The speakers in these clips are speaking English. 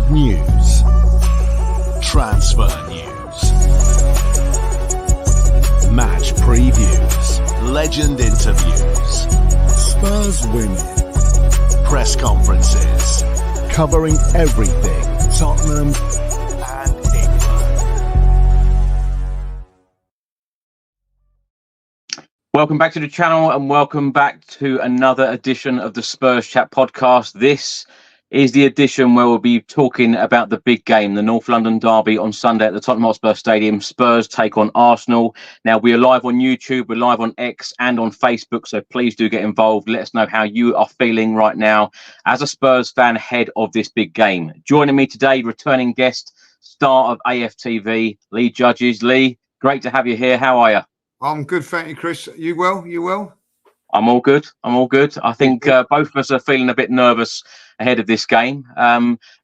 news, transfer news, match previews, legend interviews, Spurs winning, press conferences, covering everything Tottenham and England. Welcome back to the channel and welcome back to another edition of the Spurs Chat podcast. This is the edition where we'll be talking about the big game, the North London derby on Sunday at the Tottenham Hotspur Stadium. Spurs take on Arsenal. Now, we are live on YouTube, we're live on X and on Facebook, so please do get involved. Let us know how you are feeling right now as a Spurs fan ahead of this big game. Joining me today, returning guest, star of AFTV, Lee Judges. Lee, great to have you here. How are you? I'm good, thank you, Chris. You well? You well? I'm all good. I think both of us are feeling a bit nervous ahead of this game.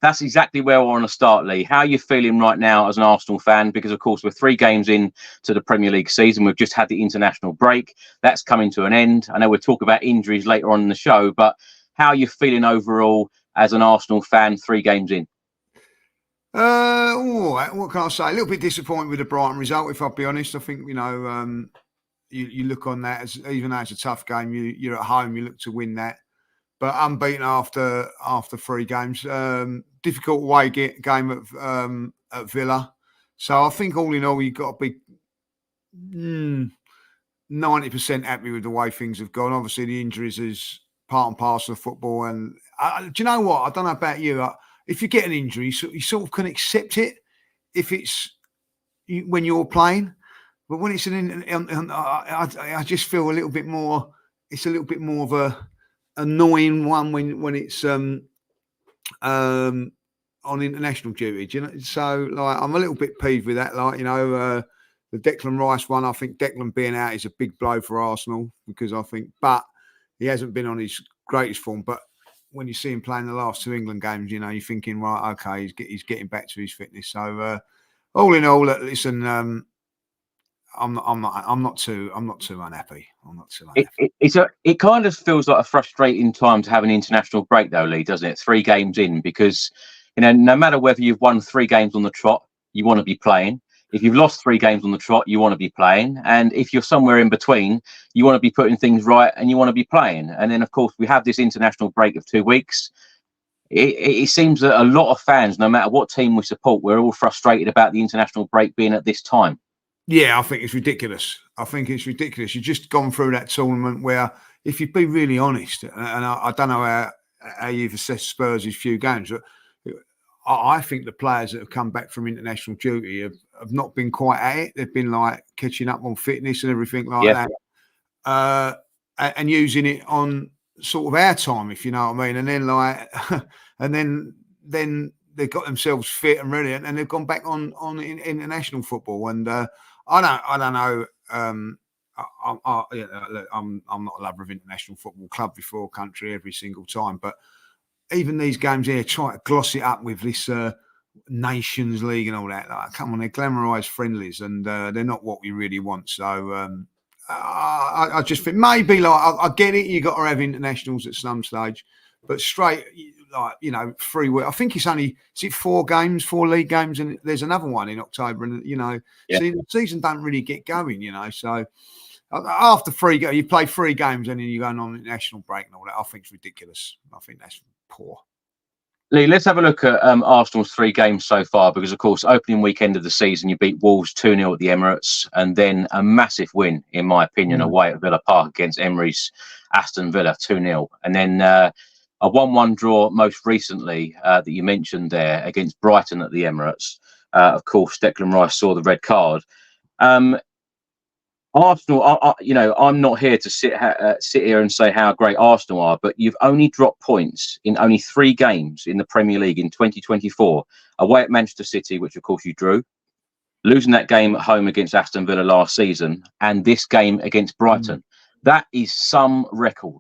That's exactly where I want to start, Lee. How are you feeling right now as an Arsenal fan? Because, of course, we're 3 games in to the Premier League season. We've just had the international break. That's coming to an end. I know we'll talk about injuries later on in the show, but how are you feeling overall as an Arsenal fan 3 games in? What can I say? A little bit disappointed with the Brighton result, if I'll be honest. I think, you look on that as, even though it's a tough game, you're at home, you look to win that. But unbeaten after 3 games. Difficult away game at Villa. So I think all in all, you've got to be 90% happy with the way things have gone. Obviously, the injuries is part and parcel of football. And do you know what? I don't know about you. If you get an injury, you sort of can accept it if it's when you're playing. But when it's I just feel a little bit more. It's a little bit more of a annoying one when it's on international duty. Do you know? So like I'm a little bit peeved with that. The Declan Rice one. I think Declan being out is a big blow for Arsenal because but he hasn't been on his greatest form. But when you see him playing the last 2 England games, you're thinking, right, okay, he's getting back to his fitness. So all in all, listen. I'm not too unhappy. It kind of feels like a frustrating time to have an international break, though, Lee, doesn't it? 3 games in, because no matter whether you've won 3 games on the trot, you want to be playing. If you've lost 3 games on the trot, you want to be playing. And if you're somewhere in between, you want to be putting things right and you want to be playing. And then, of course, we have this international break of 2 weeks. It seems that a lot of fans, no matter what team we support, we're all frustrated about the international break being at this time. Yeah, I think it's ridiculous. You've just gone through that tournament where, if you'd be really honest, and I don't know how you've assessed Spurs' few games, but I think the players that have come back from international duty have not been quite at it. They've been like catching up on fitness and everything like that, and using it on sort of our time, if you know what I mean. And then then they've got themselves fit and ready, and they've gone back on international football. And I don't know. I'm not a lover of international football, club before country every single time, but even these games here, try to gloss it up with this Nations League and all that. Like, come on, they're glamorised friendlies, and they're not what we really want. So I just think maybe, like, I get it. You got to have internationals at some stage, but straight, like, 3 weeks. I think it's only 4 games, 4 league games, and there's another one in October. And see, the season don't really get going. So after 3 games, you play 3 games, and then you're going on international break and all that. I think it's ridiculous. I think that's poor. Lee, let's have a look at Arsenal's 3 games so far, because, of course, opening weekend of the season, you beat Wolves 2-0 at the Emirates, and then a massive win, in my opinion, away at Villa Park against Emery's Aston Villa 2-0. And then a 1-1 draw most recently that you mentioned there against Brighton at the Emirates. Of course, Declan Rice saw the red card. Arsenal, I'm not here to sit here and say how great Arsenal are, but you've only dropped points in only 3 games in the Premier League in 2024. Away at Manchester City, which of course you drew, losing that game at home against Aston Villa last season, and this game against Brighton. That is some record.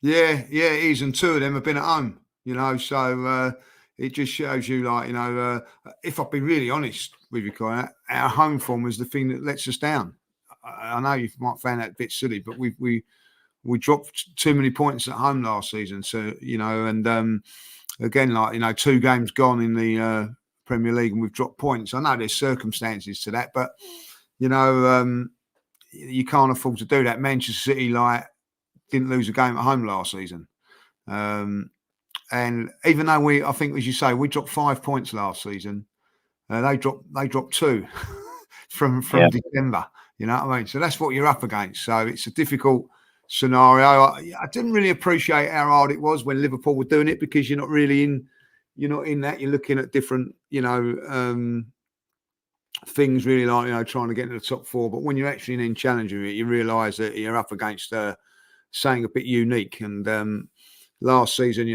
Yeah, it is, and 2 of them have been at home. So it just shows you, if I've been really honest with you, Colin, our home form was the thing that lets us down. I know you might find that a bit silly, but we dropped too many points at home last season. So, again, like, 2 games gone in the Premier League and we've dropped points. I know there's circumstances to that, but, you can't afford to do that. Manchester City, didn't lose a game at home last season. And even though I think, as you say, we dropped 5 points last season, they dropped 2 from December. You know what I mean? So that's what you're up against. So it's a difficult scenario. I didn't really appreciate how hard it was when Liverpool were doing it, because you're not in that. You're looking at different, things really, trying to get into the top 4. But when you're actually in challenging it, you realise that you're up against something a bit unique. And last season,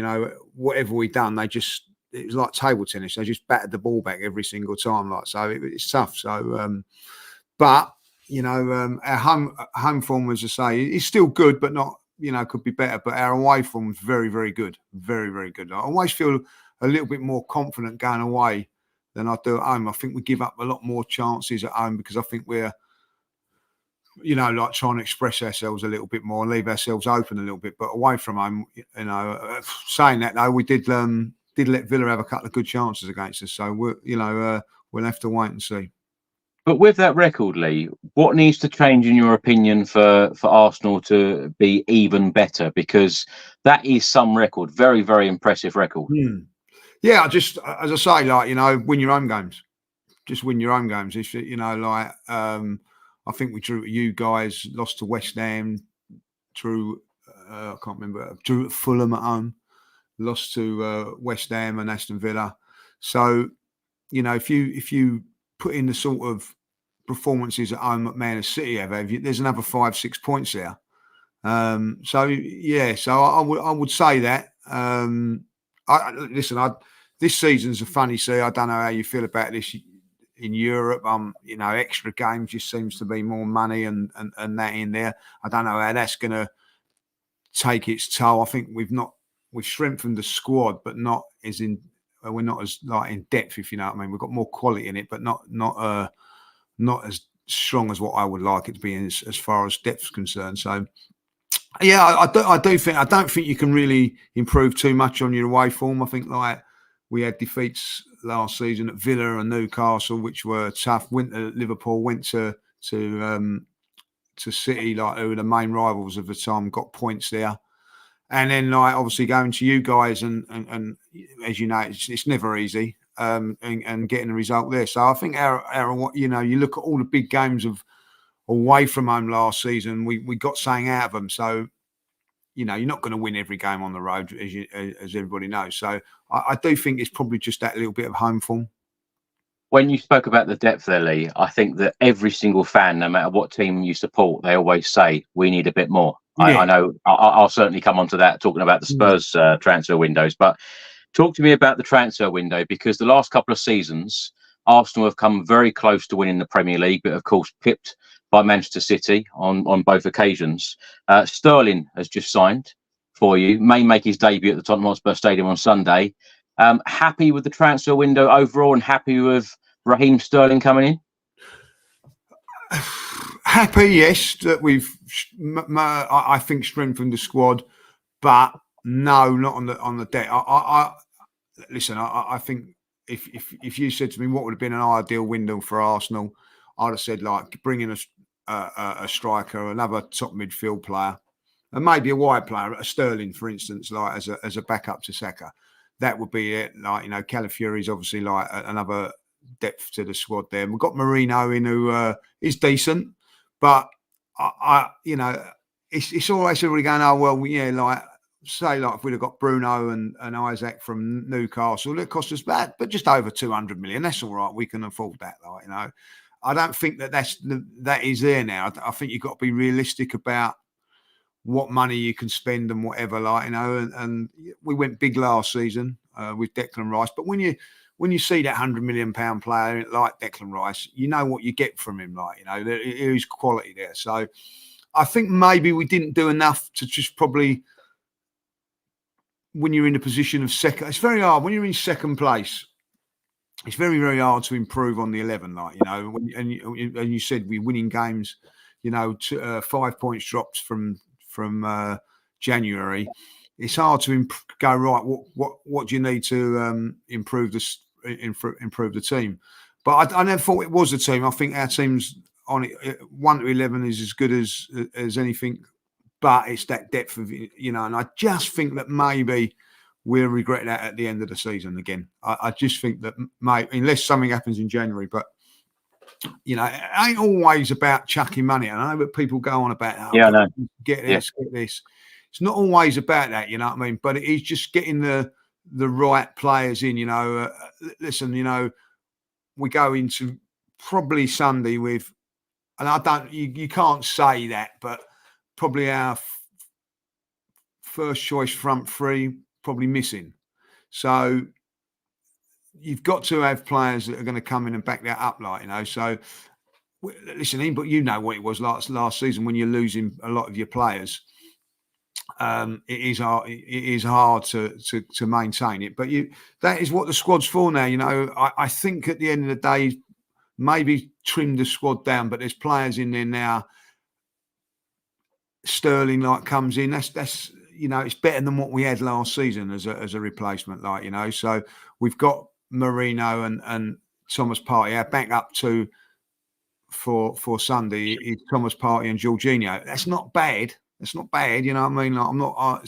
whatever we done, it was like table tennis. They just battered the ball back every single time. So it's tough. So, but our home form, as I say, is still good, but not, could be better. But our away form is very, very good. Very, very good. I always feel a little bit more confident going away than I do at home. I think we give up a lot more chances at home because I think we're, trying to express ourselves a little bit more and leave ourselves open a little bit. But away from home, saying that though, we did let Villa have a couple of good chances against us. So we'll have to wait and see. But with that record, Lee, what needs to change in your opinion for Arsenal to be even better? Because that is some record, very, very impressive record. Yeah, as I say, win your own games. Just win your own games. If I think we drew at you guys, lost to West Ham, drew I can't remember, drew at Fulham at home, lost to West Ham and Aston Villa. So, if you put in the sort of performances at home that Man City have, there's another 5-6 points there. So I would say that. This season's a funny sea. I don't know how you feel about this in Europe. Extra games just seems to be more money and that in there. I don't know how that's going to take its toll. I think we've strengthened the squad, but not as in. We're not as in depth, if you know what I mean. We've got more quality in it, but not as strong as what I would like it to be as far as depth's concerned. So. Yeah, I don't think you can really improve too much on your away form. I think we had defeats last season at Villa and Newcastle, which were tough. Went to Liverpool, went to City, who were the main rivals of the time, got points there. And then obviously going to you guys and as you know, it's never easy and getting a result there. So I think our you look at all the big games of away from home last season, we got something out of them. So, you're not going to win every game on the road, as everybody knows. So I do think it's probably just that little bit of home form. When you spoke about the depth there, Lee, I think that every single fan, no matter what team you support, they always say, we need a bit more. Yeah. I know I'll certainly come on to that, talking about the Spurs transfer windows. But talk to me about the transfer window, because the last couple of seasons, Arsenal have come very close to winning the Premier League, but of course pipped by Manchester City on both occasions. Sterling has just signed for you, may make his debut at the Tottenham Hotspur Stadium on Sunday. Happy with the transfer window overall and happy with Raheem Sterling coming in? Happy, yes, that we've, I think, strengthened the squad, but no, not on the deck. Listen, I think if you said to me what would have been an ideal window for Arsenal, I'd have said bring in a striker, another top midfield player, and maybe a wide player, a Sterling, for instance, as a backup to Saka. That would be it. Calafiori's obviously another depth to the squad there. And we've got Marino in, who is decent, but it's always everybody going, oh well, yeah, say if we'd have got Bruno and Isaac from Newcastle, it cost us that, but just over 200 million. That's all right. We can afford that. I don't think that is there now. I think you've got to be realistic about what money you can spend and whatever, and we went big last season with Declan Rice. But when you see that £100 million player like Declan Rice, you know what you get from him. There is quality there. So I think maybe we didn't do enough to just probably, when you're in a position of second, it's very hard. When you're in second place, it's very, very hard to improve on the 11. And you said we're winning games, 5 points drops from January. it's hard to go right. What do you need to improve this? Improve the team? But I never thought it was a team. I think our team's on it 1 to 11 is as good as anything. But it's that depth of, and I just think that maybe we'll regret that at the end of the season again. I just think that unless something happens in January, but it ain't always about chucking money. I know that people go on about, get this, get this. It's not always about that, you know what I mean? But it is just getting the right players in, listen, we go into probably Sunday with, and you can't say that, but probably our first choice front three probably missing. So you've got to have players that are going to come in and back that up, So listen, but you know what it was last season when you're losing a lot of your players. It is hard to maintain it, but that is what the squad's for now. I think at the end of the day, maybe trim the squad down, but there's players in there now. Sterling comes in. That's it's better than what we had last season as a replacement. So we've got Marino and Thomas Partey. Back up for Sunday is Thomas Partey and Jorginho. That's not bad. That's not bad. You know what I mean? I'm not.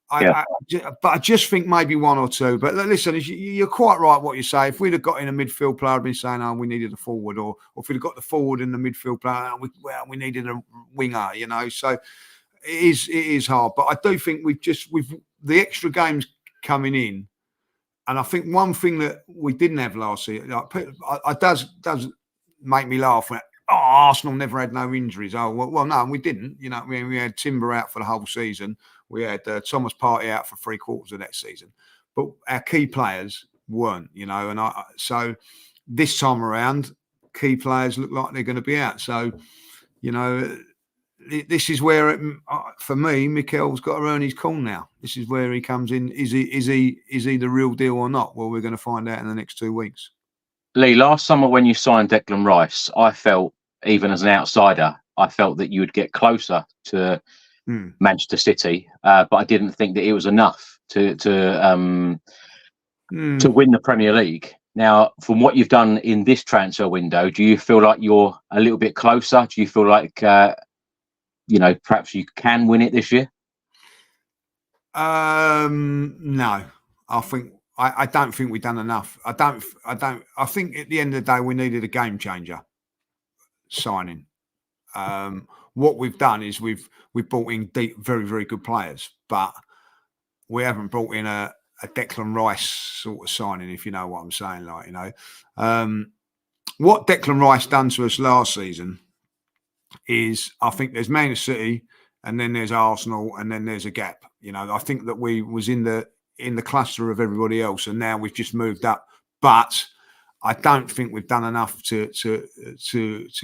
But I just think maybe one or two. But listen, you're quite right what you say. If we'd have got in a midfield player, I'd been saying, we needed a forward, or if we'd have got the forward in the midfield player, we needed a winger. So it is hard. But I do think we've the extra games coming in, and I think one thing that we didn't have last season, it does make me laugh when. Arsenal never had no injuries. Well, no, we didn't. We had Timber out for the whole season. We had Thomas Partey out for 3/4 of that season, but our key players weren't. So this time around, key players look like they're going to be out. So, this is where for me, Mikel's got to earn his call now. This is where he comes in. Is he the real deal or not? Well, we're going to find out in the next 2 weeks. Lee, last summer when you signed Declan Rice, I felt, even as an outsider, I felt that you would get closer to Manchester City, but I didn't think that it was enough to win the Premier League. Now, from what you've done in this transfer window, do you feel like you're a little bit closer? Do you feel like perhaps you can win it this year? No, I don't think we've done enough. I think at the end of the day, we needed a game changer signing. What we've done is we've brought in deep, very, very good players, but we haven't brought in a Declan Rice sort of signing, if you know what I'm saying. What Declan Rice done to us last season is, I think there's Man City, and then there's Arsenal, and then there's a gap. I think that we was in the cluster of everybody else, and now we've just moved up. But I don't think we've done enough to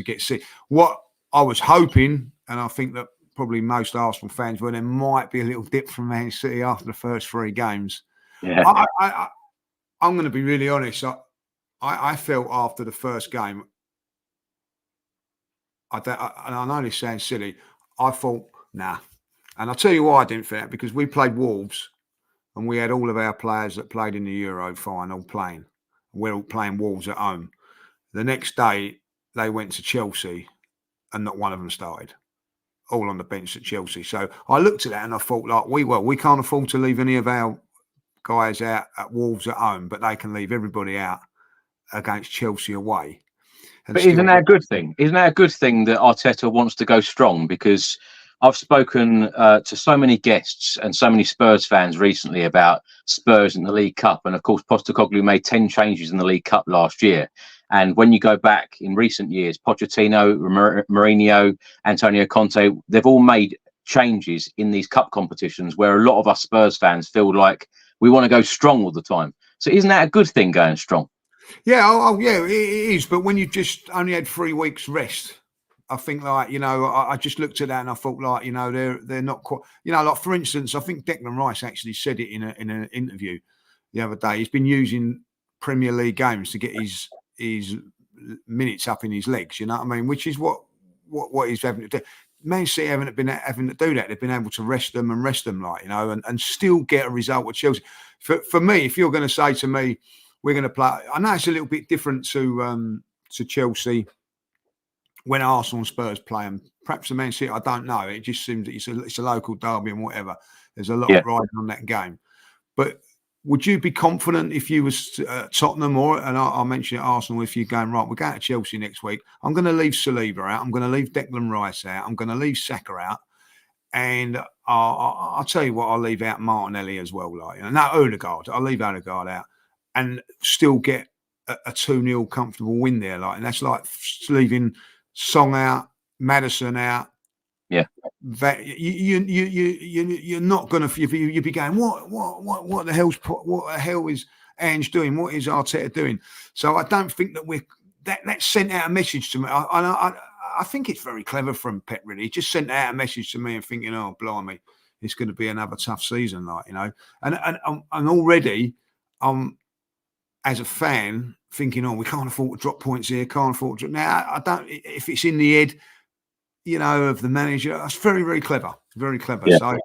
get sick. What I was hoping, and I think that probably most Arsenal fans were, there might be a little dip from Man City after the first 3 games. Yeah. I'm going to be really honest. I felt after the first game, and I know this sounds silly, I thought, nah. And I'll tell you why I didn't feel that, because we played Wolves, and we had all of our players that played in the Euro final playing. We're all playing Wolves at home. The next day, they went to Chelsea, and not one of them started. All on the bench at Chelsea. So I looked at that and I thought, we can't afford to leave any of our guys out at Wolves at home, but they can leave everybody out against Chelsea away. But isn't that a good thing? Isn't that a good thing that Arteta wants to go strong? Because I've spoken to so many guests and so many Spurs fans recently about Spurs in the League Cup. And of course, Postecoglou made 10 changes in the League Cup last year. And when you go back in recent years, Pochettino, Mourinho, Antonio Conte, they've all made changes in these cup competitions where a lot of us Spurs fans feel like we want to go strong all the time. So isn't that a good thing, going strong? Yeah, yeah, it is. But when you just only had 3 weeks rest, I think I just looked at that and I thought they're not quite, for instance, I think Declan Rice actually said it in an interview the other day. He's been using Premier League games to get his minutes up in his legs, you know what I mean? Which is what he's having to do. Man City haven't been having to do that. They've been able to rest them, like, you know, and still get a result with Chelsea. For me, if you're going to say to me, we're going to play, I know it's a little bit different to Chelsea when Arsenal and Spurs play them. Perhaps the Man City, I don't know. It just seems that it's a local derby and whatever. There's a lot of riding on that game. But would you be confident if you was Tottenham and I mentioned Arsenal, if you're going, right, we're going to Chelsea next week, I'm going to leave Saliba out, I'm going to leave Declan Rice out, I'm going to leave Saka out, and I'll tell you what, I'll leave out Martinelli as well. Like, you know, no, Odegaard, I'll leave Odegaard out and still get a 2-0 comfortable win there. Like, and that's like leaving Song out, Maddison out. Yeah, that you're not gonna. You'd be going, what the hell is Ange doing? What is Arteta doing? So I don't think that that sent out a message to me. I think it's very clever from Pep. Really, he just sent out a message to me and thinking, oh blimey, it's going to be another tough season, like, you know. And already, as a fan, thinking, oh, we can't afford to drop points here. Can't afford to. Now I don't. If it's in the head, you know, of the manager, that's very, very clever. Very clever. Yeah. So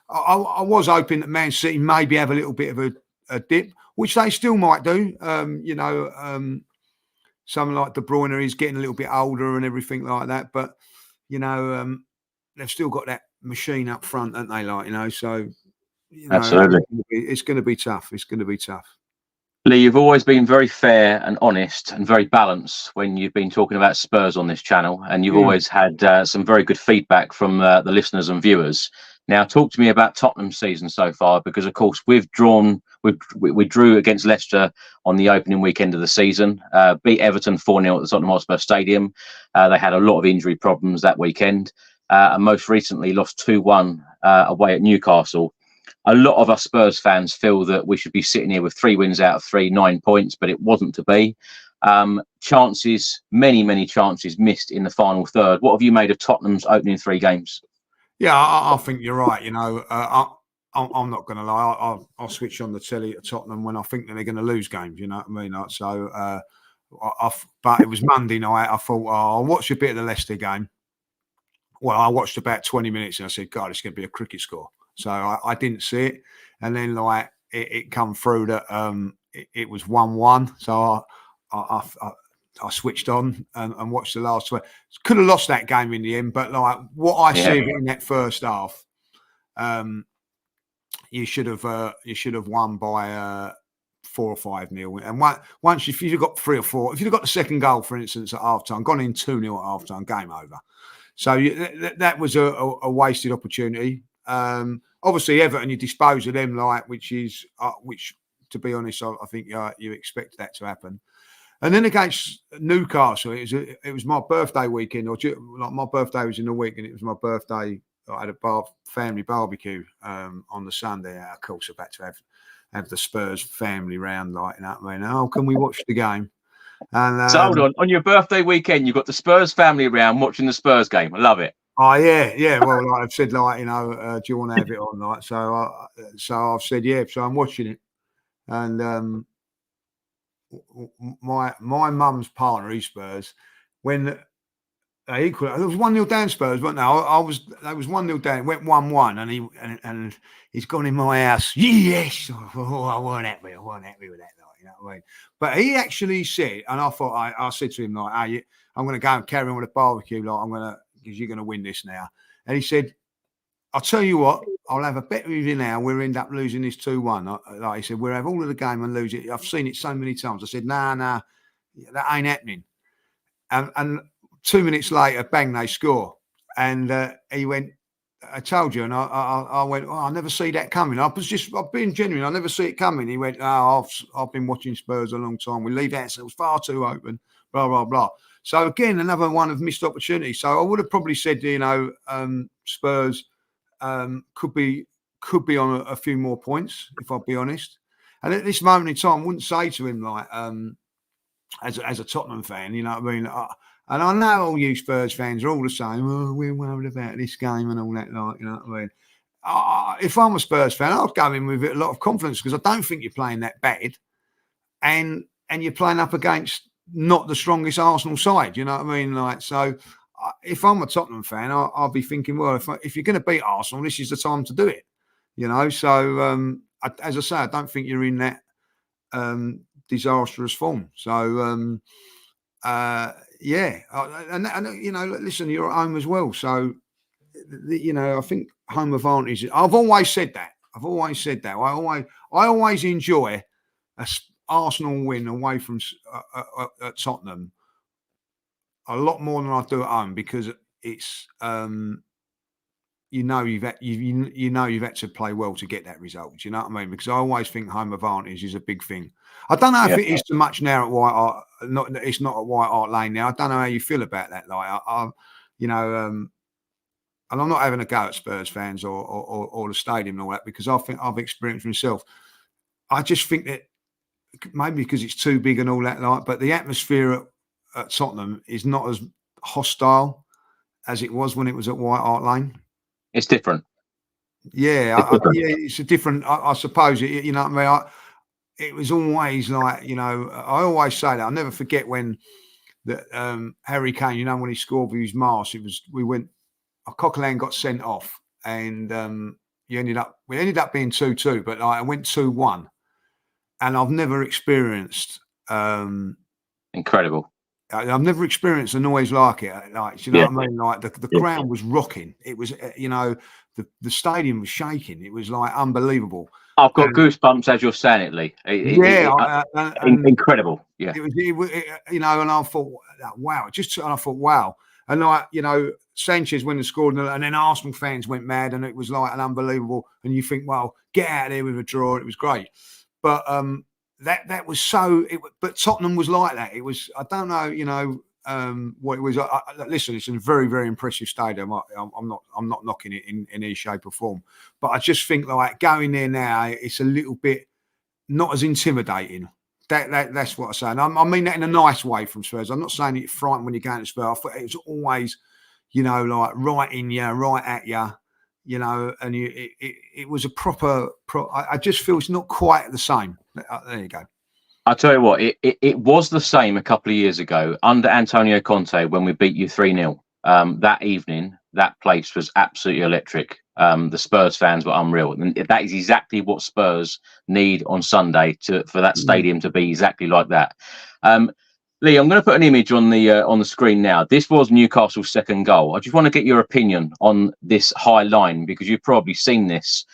I was hoping that Man City maybe have a little bit of a dip, which they still might do. You know, someone like De Bruyne is getting a little bit older and everything like that. But, you know, they've still got that machine up front, haven't they? Like, you know, so, you know, absolutely. It's going to be tough. It's going to be tough. Lee, you've always been very fair and honest and very balanced when you've been talking about Spurs on this channel, and you've always had some very good feedback from the listeners and viewers. Now, talk to me about Tottenham's season so far, because of course we drew against Leicester on the opening weekend of the season, beat Everton 4-0 at the Tottenham Hotspur Stadium. They had a lot of injury problems that weekend, and most recently lost 2-1 away at Newcastle. A lot of us Spurs fans feel that we should be sitting here with 3 wins out of 3, 9 points, but it wasn't to be. Chances, many chances missed in the final third. What have you made of Tottenham's opening 3 games? Yeah, I think you're right. You know, I'm not going to lie. I'll switch on the telly at Tottenham when I think that they're going to lose games. You know what I mean? So, but it was Monday night. I thought, I'll watch a bit of the Leicester game. Well, I watched about 20 minutes and I said, God, it's going to be a cricket score. So I didn't see it, and then like it come through that it was 1-1. So I switched on and watched the last 20. Could have lost that game in the end, but like what I see in that first half, you should have won by 4 or 5-0. And once if you've got 3 or 4, if you've got the second goal, for instance, at half time, gone in 2-0 at half time, game over. So that was a wasted opportunity. Obviously, Everton, you dispose of them, like, which to be honest, I think you expect that to happen. And then against Newcastle, it was my birthday weekend, or like my birthday was in the week, and it was my birthday. I had a family barbecue on the Sunday. Of course, about to have the Spurs family round, like, you know what I mean? Oh, can we watch the game? And so hold on your birthday weekend, you've got the Spurs family around watching the Spurs game. I love it. Oh yeah. Well, like I've said, like, you know, do you want to have it on? Like, so I've said, yeah. So I'm watching it, and my mum's partner, he's Spurs, when they equal, it was 1-0 down Spurs, but no, they was 1-0 down. It went 1-1, and he's gone in my house. Yes, I weren't happy with that. Like, you know what I mean? But he actually said, and I thought I said to him, like, hey, I'm going to go and carry on with the barbecue, like, because you're going to win this now. And he said, I'll tell you what, I'll have a bet with you now. We'll end up losing this 2-1. Like he said, we'll have all of the game and lose it. I've seen it so many times. I said, nah, that ain't happening. And 2 minutes later, bang, they score. And he went, I told you. And I went, oh, I never see that coming. I've been genuine. I never see it coming. He went, oh, I've been watching Spurs a long time. We leave ourselves far too open, blah, blah, blah. So again, another one of missed opportunities. So I would have probably said, you know, Spurs could be on a few more points, if I'll be honest. And at this moment in time, I wouldn't say to him, like, as a Tottenham fan, you know what I mean? And I know all you Spurs fans are all the same. Oh, we're worried about this game and all that, like, you know what I mean? If I'm a Spurs fan, I'd go in with a lot of confidence, because I don't think you're playing that bad, and you're playing up against not the strongest Arsenal side, you know what I mean? Like, so if I'm a Tottenham fan, I'll be thinking, well, if you're going to beat Arsenal, this is the time to do it. So as I say, I don't think you're in that disastrous form. So listen, you're at home as well. So I think home advantage. I've always said that. I always enjoy a Arsenal win away from at Tottenham a lot more than I do at home, because it's you've had to play well to get that result. Do you know what I mean? Because I always think home advantage is a big thing. I don't know if it is too much now at White Hart. It's not at White Hart Lane now. I don't know how you feel about that. Like and I'm not having a go at Spurs fans or the stadium and all that, because I think I've experienced myself. I just think that maybe because it's too big and all that, but the atmosphere at Tottenham is not as hostile as it was when it was at White Hart Lane. It's different. It's a different. I suppose you know what I mean. It was always like, I always say that. I'll never forget when Harry Kane, when he scored with his mask. Coquelin got sent off, and we ended up being 2-2, but I went 2-1, and I've never experienced incredible. I've never experienced a noise like it. Like, do you know what I mean? Like the ground was rocking. It was, the stadium was shaking. It was like unbelievable. I've got goosebumps as you're saying it, Lee. Incredible. Yeah. It was, and I thought, wow. And I thought, wow. And Sanchez went and scored, and then Arsenal fans went mad, and it was like an unbelievable. And you think, well, get out of there with a draw. It was great, but that was so. But Tottenham was like that. It was. I don't know. What it was. Listen, it's a very, very impressive stadium. I'm not knocking it in any shape or form, but I just think like going there now, it's a little bit not as intimidating. That's what I say. And I mean that in a nice way from Spurs. I'm not saying it's frightened when you're going to Spurs. I thought it was always, like right in you, right at you, and it was a proper. I just feel it's not quite the same. There you go. I'll tell you what, it was the same a couple of years ago under Antonio Conte when we beat you 3-0. That evening, that place was absolutely electric. The Spurs fans were unreal. And that is exactly what Spurs need on Sunday for that stadium to be exactly like that. Lee, I'm going to put an image on the screen now. This was Newcastle's second goal. I just want to get your opinion on this high line, because you've probably seen this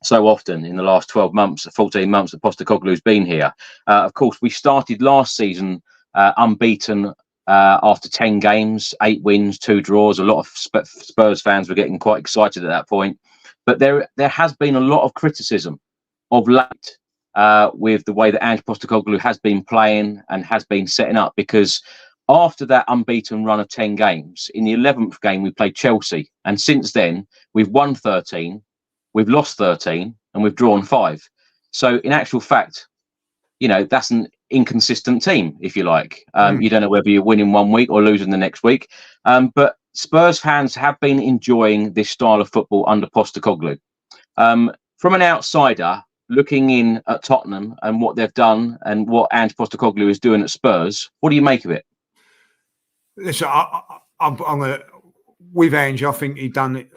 so often in the last 12 months, 14 months that Postecoglou's been here. Of course, we started last season unbeaten after 10 games, 8 wins, 2 draws. A lot of Spurs fans were getting quite excited at that point. But there has been a lot of criticism of late with the way that Ange Postecoglou has been playing and has been setting up, because after that unbeaten run of 10 games, in the 11th game, we played Chelsea. And since then, we've won 13. We've lost 13 and we've drawn 5. So in actual fact, that's an inconsistent team, if you like. You don't know whether you're winning one week or losing the next week. But Spurs fans have been enjoying this style of football under Postecoglou. From an outsider looking in at Tottenham and what they've done and what Ange Postecoglou is doing at Spurs, what do you make of it? Listen, I'm going to, with Ange, I think he's done it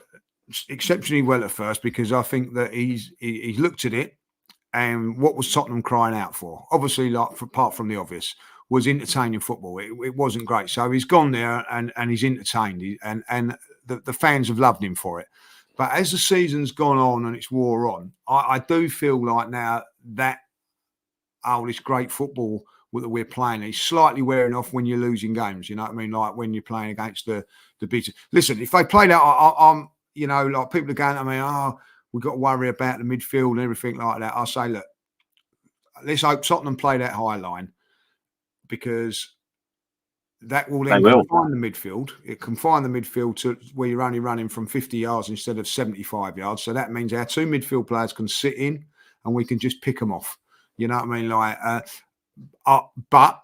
exceptionally well at first, because I think that he's looked at it, and what was Tottenham crying out for? Obviously, apart from the obvious, was entertaining football. It wasn't great, so he's gone there and he's entertained, and the fans have loved him for it. But as the season's gone on and it's wore on, I do feel like now that this great football that we're playing is slightly wearing off when you're losing games. You know what I mean? Like when you're playing against the beaters. Listen, if they played out, I'm like people are going, we've got to worry about the midfield and everything like that. I say, look, let's hope Tottenham play that high line, because that will then confine the midfield. It confines the midfield to where you're only running from 50 yards instead of 75 yards. So that means our 2 midfield players can sit in and we can just pick them off. You know what I mean? Like, but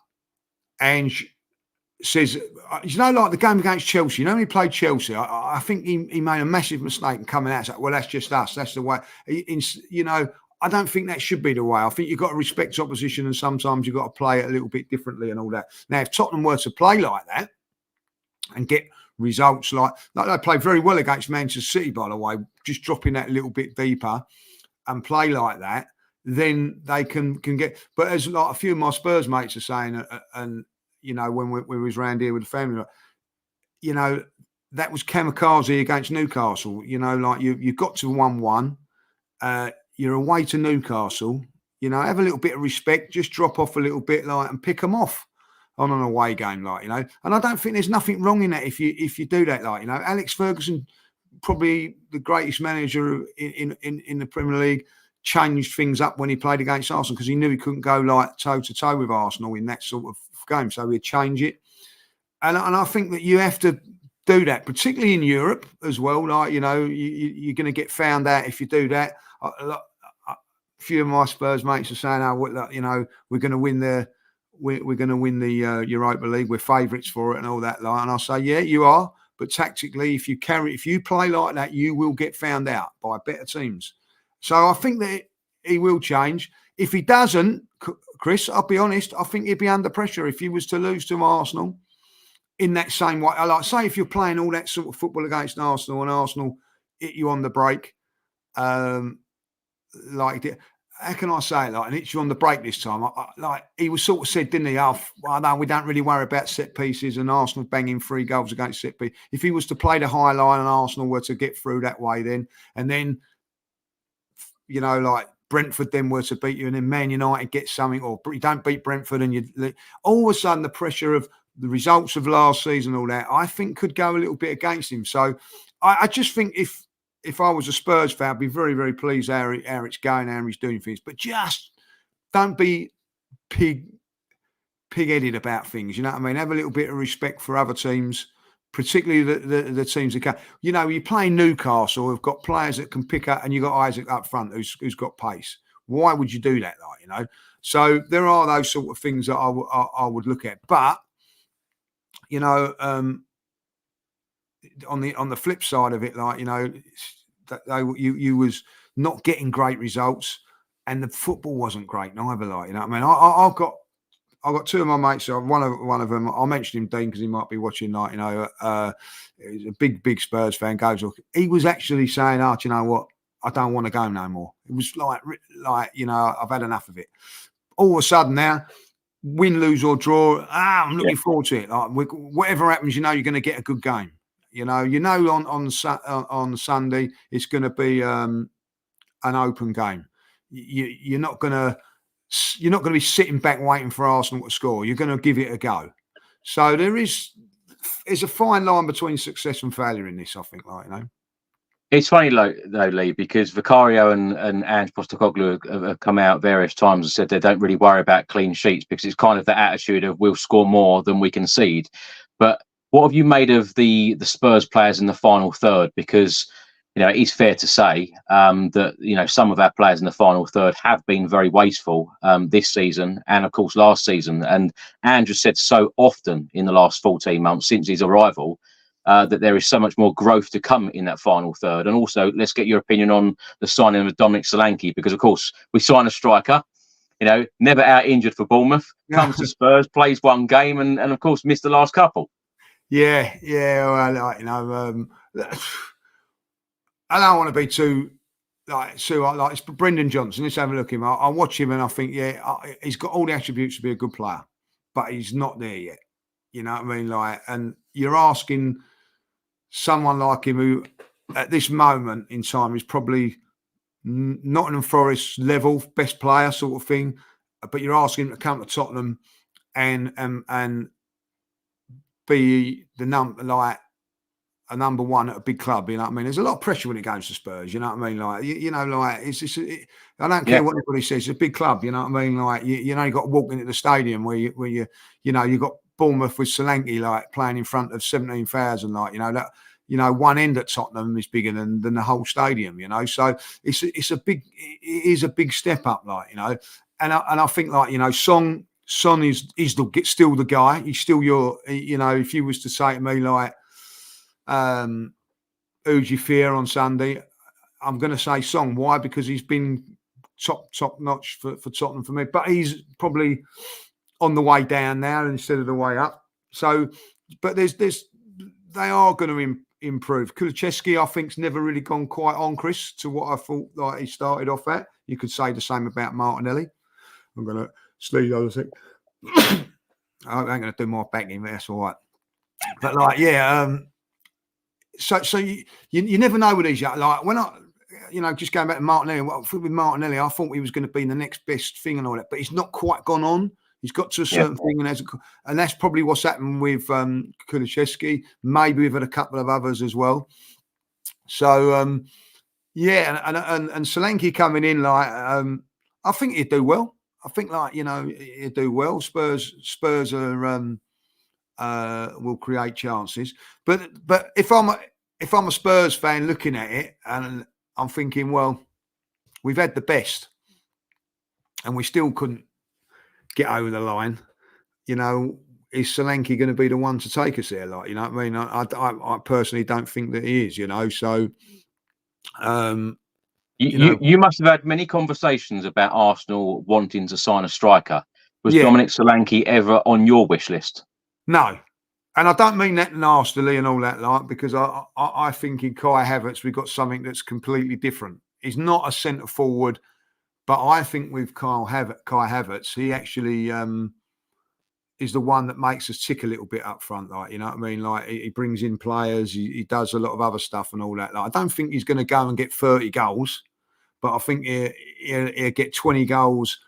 Ange says, like the game against Chelsea, when he played Chelsea, I think he made a massive mistake in coming out. Well, that's just us. That's the way. I don't think that should be the way. I think you've got to respect opposition, and sometimes you've got to play it a little bit differently and all that. Now, if Tottenham were to play like that, and get results like they played very well against Manchester City, by the way, just dropping that little bit deeper and play like that, then they can get. But as like a few of my Spurs mates are saying, and you know, when we was round here with the family, you know, that was kamikaze against Newcastle. You know, like you got to 1-1, you're away to Newcastle. You know, have a little bit of respect, just drop off a little bit, like, and pick them off on an away game, like, you know. And I don't think there's nothing wrong in that if you do that, like, you know. Alex Ferguson, probably the greatest manager in the Premier League, changed things up when he played against Arsenal because he knew he couldn't go like toe to toe with Arsenal in that sort of game, so he'd change it. And I think that you have to do that, particularly in Europe as well. Like, you know, you're going to get found out if you do that. A few of my Spurs mates are saying, "Oh, you know, we're going to win the Europa League. We're favourites for it and all that." Like, and I say, "Yeah, you are. But tactically, if you play like that, you will get found out by better teams." So I think that he will change. If he doesn't, Chris, I'll be honest, I think he'd be under pressure if he was to lose to Arsenal in that same way. I like say if you're playing all that sort of football against Arsenal and Arsenal hit you on the break, like, how can I say it? Like, and hit you on the break this time. Like, he was sort of said, didn't he? Oh, no, we don't really worry about set pieces and Arsenal banging 3 goals against set pieces. If he was to play the high line and Arsenal were to get through that way, then you know, like Brentford then were to beat you, and then Man United get something, or you don't beat Brentford, and you all of a sudden the pressure of the results of last season, all that, I think could go a little bit against him. So I just think if I was a Spurs fan, I'd be very, very pleased how it's going, how he's doing things. But just don't be pig-headed about things. You know what I mean? Have a little bit of respect for other teams, particularly the teams that can. You know, you're playing Newcastle, who've got players that can pick up, and you've got Isaac up front who's got pace. Why would you do that, like, you know? So there are those sort of things that I would look at. But, you know, on the flip side of it, like, you know, that you was not getting great results, and the football wasn't great neither. Like, you know what I mean? I've got 2 of my mates. So one of them, I'll mention him, Dean, because he might be watching. Like, you know, he's a big Spurs fan. He was actually saying, "Oh, do you know what? I don't want to go no more." It was like, you know, I've had enough of it. All of a sudden now, win, lose or draw, I'm looking forward to it. Like, whatever happens, you know, you're going to get a good game. You know, on Sunday it's going to be an open game. You're not going to be sitting back waiting for Arsenal to score. You're going to give it a go. So there's a fine line between success and failure in this, I think. Like, you know, it's funny though, Lee, because Vicario and Ange Postecoglou have come out various times and said they don't really worry about clean sheets because it's kind of the attitude of we'll score more than we concede. But what have you made of the Spurs players in the final third? Because, you know, it's fair to say that, you know, some of our players in the final third have been very wasteful this season and, of course, last season. And Andrew said so often in the last 14 months since his arrival that there is so much more growth to come in that final third. And also, let's get your opinion on the signing of Dominic Solanke, because, of course, we sign a striker, you know, never out injured for Bournemouth, comes to Spurs, plays 1 game and, of course, missed the last couple. Yeah. Well, you know, I don't want to be too like it's Brendan Johnson. Let's have a look at him. I watch him and I think, he's got all the attributes to be a good player, but he's not there yet. You know what I mean? Like, and you're asking someone like him who, at this moment in time, is probably Nottingham Forest level best player sort of thing, but you're asking him to come to Tottenham and be the number 1 at a big club. You know what I mean? There's a lot of pressure when it goes to Spurs. You know what I mean? Like, you know, like, it's just, I don't care what anybody says. It's a big club. You know what I mean? Like, you know, you got to walk into the stadium where you know, you got Bournemouth with Solanke, like, playing in front of 17,000. Like, you know, that, you know, one end at Tottenham is bigger than the whole stadium. You know, so it is a big step up. Like, you know, and I think, like, you know, Son is still the guy. He's still your, you know, if you was to say to me, like, who do you fear on Sunday? I'm going to say Son. Why? Because he's been top notch for Tottenham for me, but he's probably on the way down now instead of the way up. So, but there's they are going to improve. Kulusevski, I think, has never really gone quite on, Chris, to what I thought like he started off at. You could say the same about Martinelli. I'm going to sneeze over a sec. I ain't going to do my backing, but that's all right. But like, yeah. So you never know with these. Like when I, just going back to Martinelli. With Martinelli, I thought he was going to be the next best thing and all that, but he's not quite gone on. He's got to a certain thing, and that's probably what's happened with Kulusevski. Maybe we've had a couple of others as well. So and Solanke coming in, like I think he'd do well. I think he'd do well. Spurs are will create chances, but if I'm a Spurs fan looking at it, and I'm thinking, well, we've had the best, and we still couldn't get over the line. Is Solanke going to be the one to take us there? Like, what I mean? I personally don't think that he is. So you must have had many conversations about Arsenal wanting to sign a striker. Was Dominic Solanke ever on your wish list? No. And I don't mean that nastily and all that, like, because I think in Kai Havertz we've got something that's completely different. He's not a centre forward, but I think with Kai Havertz, he actually is the one that makes us tick a little bit up front. Like, what I mean? Like, he brings in players, he does a lot of other stuff and all that. Like, I don't think he's going to go and get 30 goals, but I think he'll get 20 goals,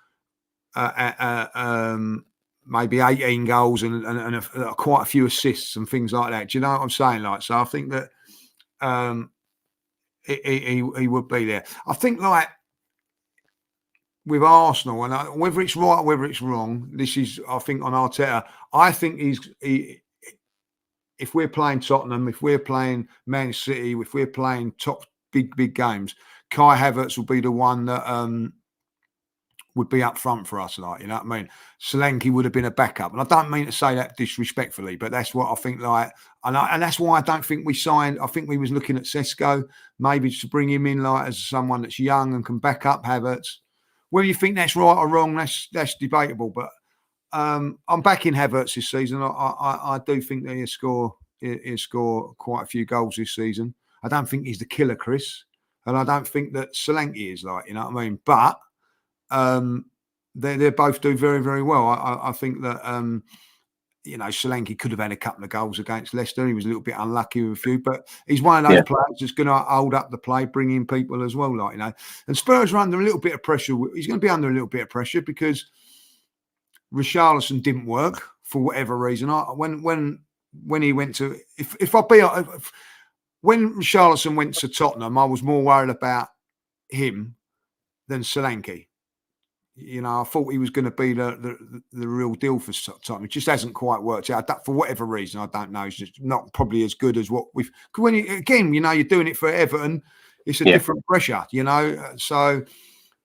maybe 18 goals and quite a few assists and things like that. Do you know what I'm saying? Like, so I think that he would be there. I think, like, with Arsenal, and whether it's right or whether it's wrong, this is, I think, on Arteta. I think if we're playing Tottenham, if we're playing Man City, if we're playing top big games, Kai Havertz will be the one that would be up front for us, like, what I mean? Solanke would have been a backup. And I don't mean to say that disrespectfully, but that's what I think, like, and that's why I don't think we signed. I think we was looking at Sesko, maybe to bring him in, like, as someone that's young and can back up Havertz. Whether you think that's right or wrong, that's debatable. But I'm backing Havertz this season. I do think that he'll score quite a few goals this season. I don't think he's the killer, Chris. And I don't think that Solanke is, like, what I mean? But they both do very, very well. I think that Solanke could have had a couple of goals against Leicester. He was a little bit unlucky with a few, but he's one of those players that's going to hold up the play, bring in people as well, like, And Spurs are under a little bit of pressure. He's going to be under a little bit of pressure because Richarlison didn't work for whatever reason. When he went to, when Richarlison went to Tottenham, I was more worried about him than Solanke. I thought he was going to be the real deal for Tottenham. It just hasn't quite worked out. For whatever reason, I don't know. He's just not probably as good as what we've. When you're doing it for Everton, it's a different pressure. So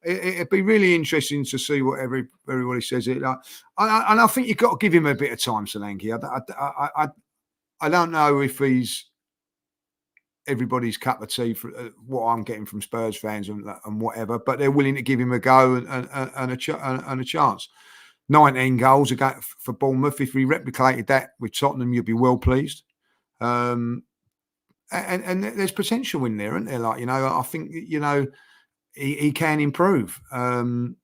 it'd be really interesting to see what everybody says. And I think you've got to give him a bit of time, Solanke. I don't know if he's everybody's cup of tea for what I'm getting from Spurs fans and whatever, but they're willing to give him a go and a chance. 19 goals for Bournemouth. If we replicated that with Tottenham, you'd be well pleased. And there's potential in there, isn't there? Like, I think he can improve. And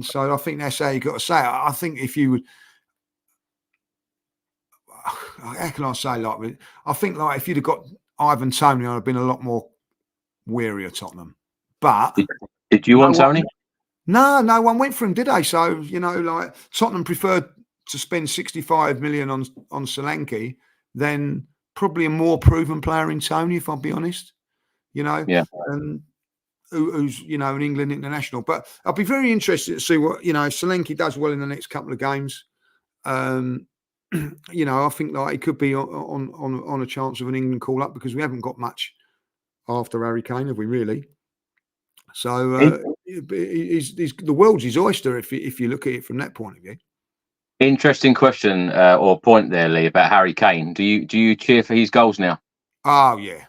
so I think that's how you got to say it. I think if you would. How can I say, like, I think, like, if you'd have got Ivan Toney, I'd have been a lot more weary of Tottenham. But did you want Toney? No one went for him, did they? So, like, Tottenham preferred to spend 65 million on Solanke than probably a more proven player in Toney, if I'll be honest. And who's an England international. But I'll be very interested to see what if Solanke does well in the next couple of games. I think, like, he could be on a chance of an England call up because we haven't got much after Harry Kane, have we really? So the world's his oyster if you look at it from that point of view. Interesting question or point there, Lee, about Harry Kane. Do you cheer for his goals now? Oh yeah,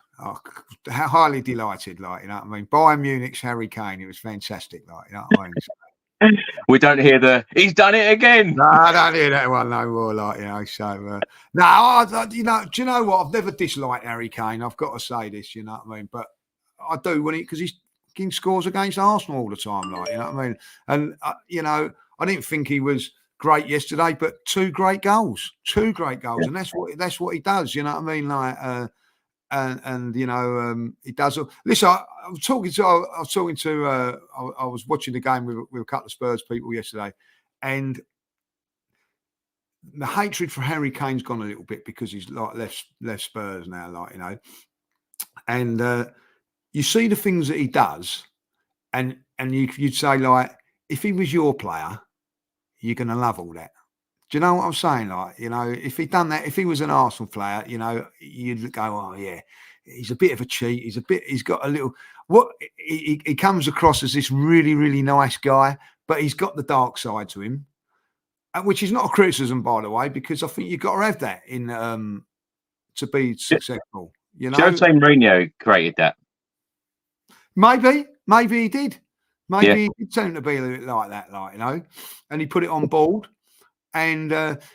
highly delighted. Like, what I mean, Bayern Munich's Harry Kane, it was fantastic. Like, what I mean? We don't hear he's done it again. No, I don't hear that one no more. Like, so no, do you know what? I've never disliked Harry Kane. I've got to say this, you know what I mean? But I do because he scores against Arsenal all the time, like, you know what I mean? And I didn't think he was great yesterday, but two great goals, and that's what he does. You know what I mean? Like, he does. Listen, I was watching the game with a couple of Spurs people yesterday, and the hatred for Harry Kane's gone a little bit because he's like left Spurs now, like, and you see the things that he does, and you'd say, like, if he was your player, you're going to love all that. Do you know what I'm saying? Like, if he'd done that, if he was an Arsenal player, you'd go, oh yeah, he's a bit of a cheat. He's got a little, he comes across as this really, really nice guy, but he's got the dark side to him, which is not a criticism, by the way, because I think you've got to have that in to be successful. Jose Mourinho created that. Maybe he did. Maybe he did tend to be a little bit like that, like, and he put it on board. And,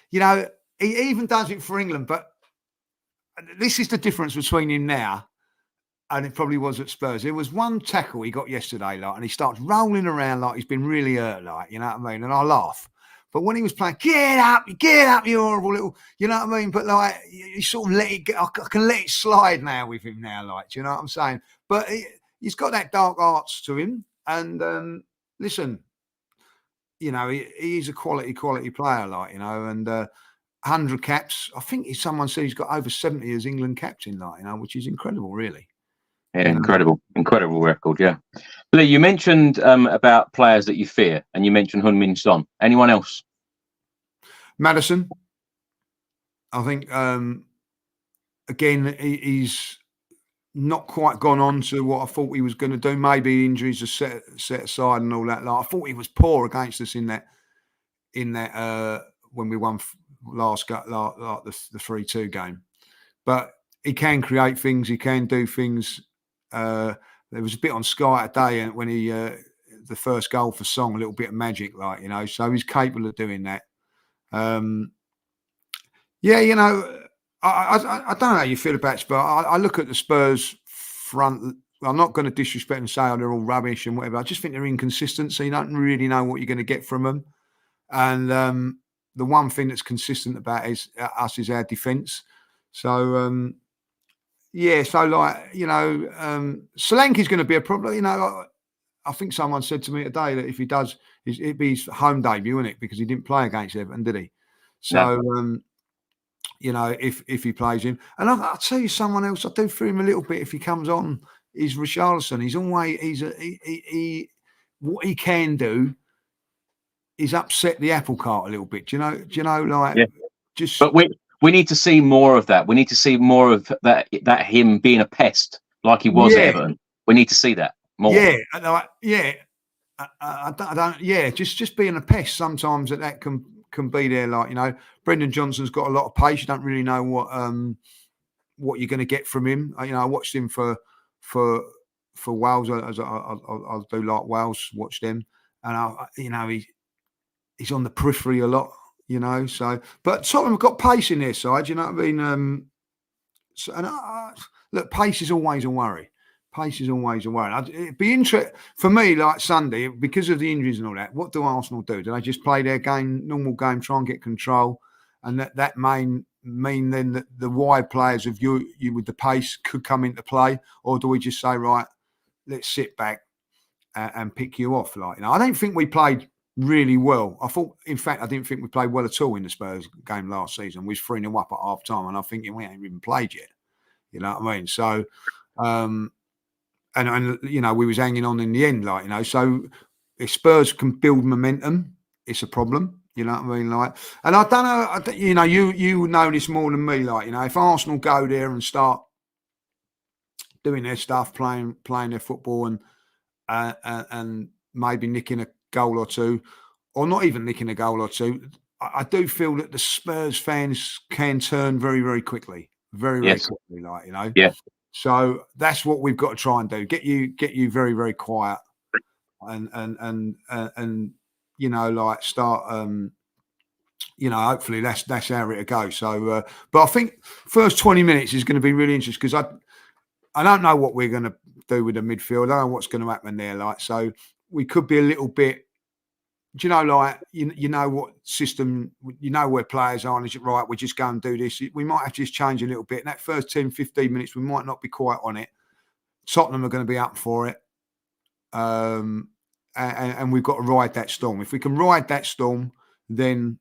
he even does it for England. But this is the difference between him now and it probably was at Spurs. There was one tackle he got yesterday, like, and he starts rolling around like he's been really hurt, like, you know what I mean? And I laugh. But when he was playing, get up, you horrible little, you know what I mean? But, like, you sort of let it get, I can let it slide now with him now, like, do you know what I'm saying? But he's got that dark arts to him. And listen, he's a quality player, like, and 100 caps. I think someone said he's got over 70 as England captain, like, which is incredible, really. Yeah, incredible record. Yeah, Lee, you mentioned about players that you fear, and you mentioned Heung-min Son. Anyone else? Maddison. I think again he's not quite gone on to what I thought he was going to do. Maybe injuries are set aside and all that. Like, I thought he was poor against us in that when we won last like the 3-2 game. But he can create things. He can do things. There was a bit on Sky today when he the first goal for Song, a little bit of magic, like, so he's capable of doing that. I don't know how you feel about Spurs. I look at the Spurs front. I'm not going to disrespect and say, they're all rubbish and whatever. I just think they're inconsistent, so you don't really know what you're going to get from them. And the one thing that's consistent about us is our defence. So, Solanke's going to be a problem. I think someone said to me today that if he does, it'd be his home debut, isn't it? Because he didn't play against Everton, did he? So, no. If he plays him, and I'll tell you someone else I do fear him a little bit if he comes on is Richarlison. He's always what he can do is upset the apple cart a little bit. Do you know, like, just. But we need to see more of that. We need to see more of that him being a pest like he was at Everton. We need to see that more. I don't. Just being a pest sometimes that can be there. Like, Brendan Johnson's got a lot of pace. You don't really know what you're going to get from him. I watched him for Wales. I'll do like Wales. Watch them, and he's on the periphery a lot. So, but Tottenham have got pace in their side. You know what I mean? Look, pace is always a worry. It'd be interesting for me, like Sunday, because of the injuries and all that. What do Arsenal do? Do they just play their game, normal game, try and get control, and that may mean then that the wide players of you with the pace could come into play, or do we just say, right, let's sit back and pick you off? Like, I don't think we played really well. In fact, I didn't think we played well at all in the Spurs game last season. We was 3-0 up at half time, and I'm thinking we ain't even played yet. You know what I mean? So. And we was hanging on in the end, like, so if Spurs can build momentum, it's a problem, you know what I mean? Like, and I don't know, you know this more than me, like, if Arsenal go there and start doing their stuff, playing their football and maybe nicking a goal or two, or not even nicking a goal or two, I do feel that the Spurs fans can turn very, very quickly, very quickly, like, Yeah. So that's what we've got to try and do. Get you very, very quiet, and like start. Hopefully that's how it'll go. So, but I think first 20 minutes is going to be really interesting because I don't know what we're going to do with the midfield. I don't know what's going to happen there. Like, so we could be a little bit. Do you know, like, you know what system, where players are, and is it right, we just go and do this. We might have to just change a little bit. In that first 10, 15 minutes, we might not be quite on it. Tottenham are going to be up for it. And we've got to ride that storm. If we can ride that storm, then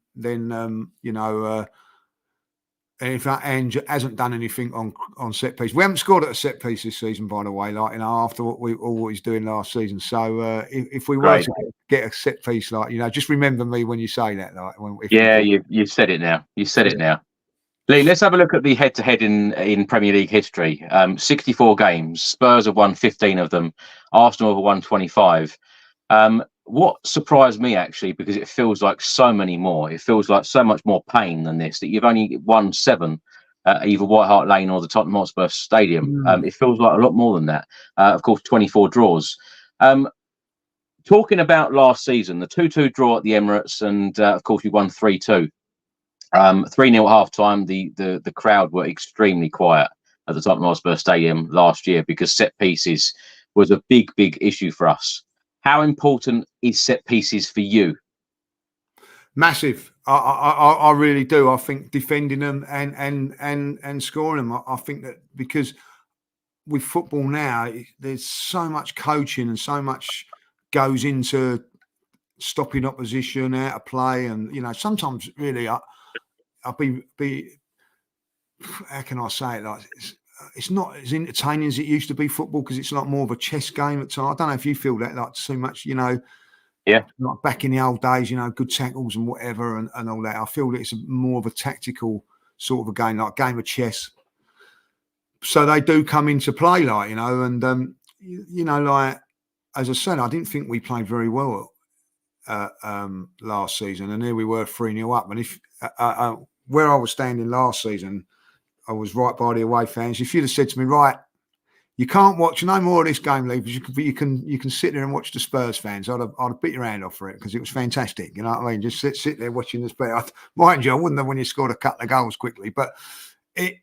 and if that Ange hasn't done anything on set piece, we haven't scored at a set piece this season, by the way. Like, after what he's doing last season. So if we were to get a set piece, like, just remember me when you say that. Like, you said it now. You said it now. Lee, let's have a look at the head-to-head in Premier League history. 64 games. Spurs have won 15 of them. Arsenal have won 25. What surprised me, actually, because it feels like so many more, it feels like so much more pain than this, that you've only won 7 at either White Hart Lane or the Tottenham Hotspur Stadium. It feels like a lot more than that. Of course, 24 draws. Talking about last season, the 2-2 draw at the Emirates, and of course, we won 3-2. 3-0 at half-time. The crowd were extremely quiet at the Tottenham Hotspur Stadium last year because set pieces was a big issue for us. How important is set pieces for you? Massive. I really do. I think defending them and scoring them. I think that because with football now, there's so much coaching and so much goes into stopping opposition out of play, and sometimes really I'll be how can I say it, like it's not as entertaining as it used to be, football, because it's like more of a chess game at times. I don't know if you feel that, like, too much, Yeah. Like back in the old days, good tackles and whatever and all that. I feel that it's more of a tactical sort of a game, like a game of chess. So they do come into play, like, and, like, as I said, I didn't think we played very well last season. And here we were 3-0 up. And if where I was standing last season, I was right by the away fans. If you'd have said to me, right, you can't watch no more of this game, Lee, but you can sit there and watch the Spurs fans, I'd have bit your hand off for it, because it was fantastic. You know what I mean? Just sit there watching the Spurs. Mind you, I wouldn't have when you scored a couple of goals quickly, but it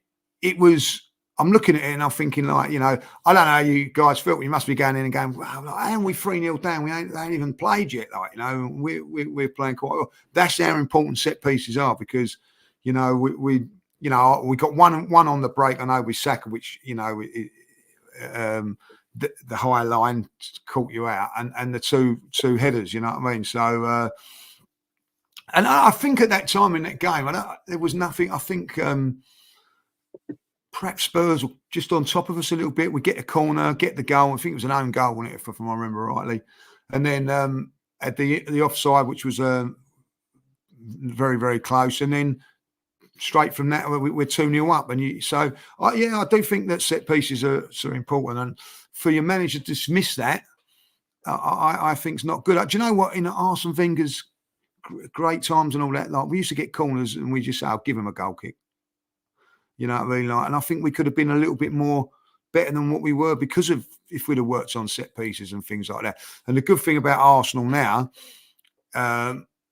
was. I'm looking at it and I'm thinking, like, I don't know how you guys felt. You must be going in and going, wow, like, and we 3-0 down. We ain't even played yet. Like, we're playing quite well. That's how important set pieces are, because we got one on the break. I know with Saka, which the higher line caught you out, and the two headers. You know what I mean? So, and I think at that time in that game, there was nothing. I think perhaps Spurs were just on top of us a little bit. We get a corner, get the goal. I think it was an own goal, wasn't it, if I remember rightly. And then at the offside, which was very, very close, and then straight from that, we're 2-0 up. And I do think that set pieces are so important. And for your manager to dismiss that, I think it's not good. Do you know what? In Arsene Wenger's great times and all that, like, we used to get corners and we just say, I'll give him a goal kick. You know what I mean? Like, and I think we could have been a little bit more better than what we were, because of if we'd have worked on set pieces and things like that. And the good thing about Arsenal now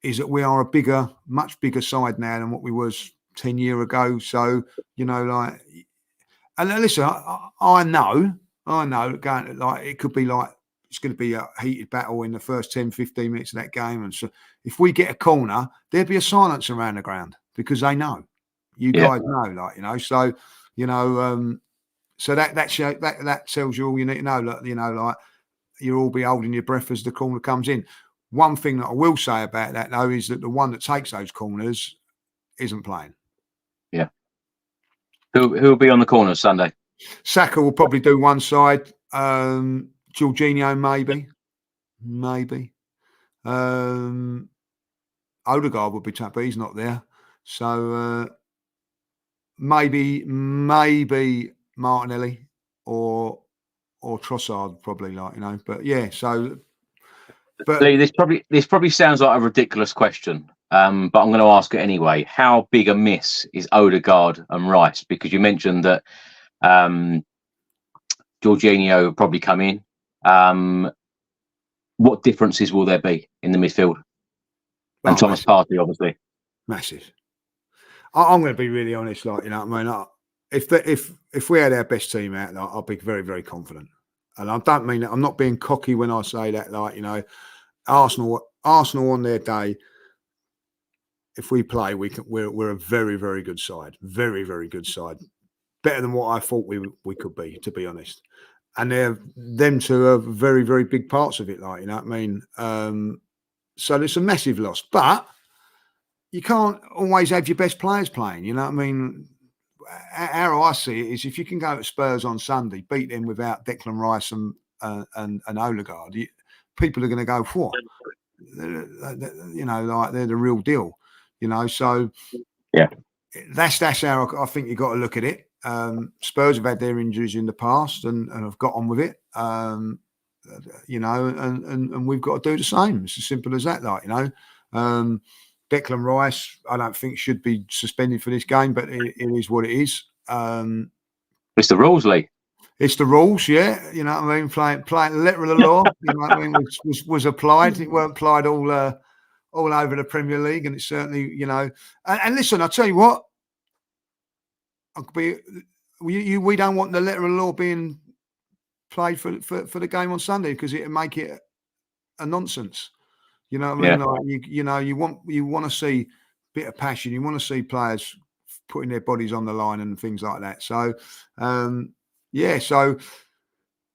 is that we are a much bigger side now than what we was 10 years ago. So, like, and listen, I know, going, like, it could be like, it's going to be a heated battle in the first 10, 15 minutes of that game. And so if we get a corner, there'd be a silence around the ground, because they know. You guys know, like, so, so that tells you all you need to know. Like, you'll all be holding your breath as the corner comes in. One thing that I will say about that, though, is that the one that takes those corners isn't playing. Yeah. Who'll be on the corners Sunday? Saka will probably do one side. Jorginho, maybe. Odegaard would be tough, but he's not there. So maybe Martinelli or Trossard, probably, like, but yeah. So, but Lee, this probably sounds like a ridiculous question, but I'm going to ask it anyway. How big a miss is Odegaard and Rice? Because you mentioned that Jorginho will probably come in. What differences will there be in the midfield? And Thomas Partey, obviously. Massive. I'm going to be really honest, like, you know what I mean? If we had our best team out, like, I'll be very, very confident. And I don't mean that. I'm not being cocky when I say that, like, you know, Arsenal on their day, if we play, we're a very, very good side. Very, very good side. Better than what I thought we could be, to be honest. And them two are very, very big parts of it, like, you know what I mean? So it's a massive loss. But you can't always have your best players playing, you know what I mean? How I see it is if you can go to Spurs on Sunday, beat them without Declan Rice and Odegaard, people are going to go, what? You know, like they're the real deal, you know? So yeah, that's how I think you've got to look at it. Spurs have had their injuries in the past and have got on with it, you know, and we've got to do the same. It's as simple as that, like, you know. Declan Rice, I don't think should be suspended for this game, but it is what it is. It's the rules, Lee. It's the rules, yeah. You know what I mean? Playing the letter of the law, you know what I mean, was applied. It weren't applied all over the Premier League, and it's certainly, you know. And listen, I'll tell you what. We don't want the letter of the law being played for the game on Sunday because it'll make it a nonsense. You know what I mean? Yeah. Like, you know, you want to see a bit of passion. You want to see players putting their bodies on the line and things like that. So, yeah. So,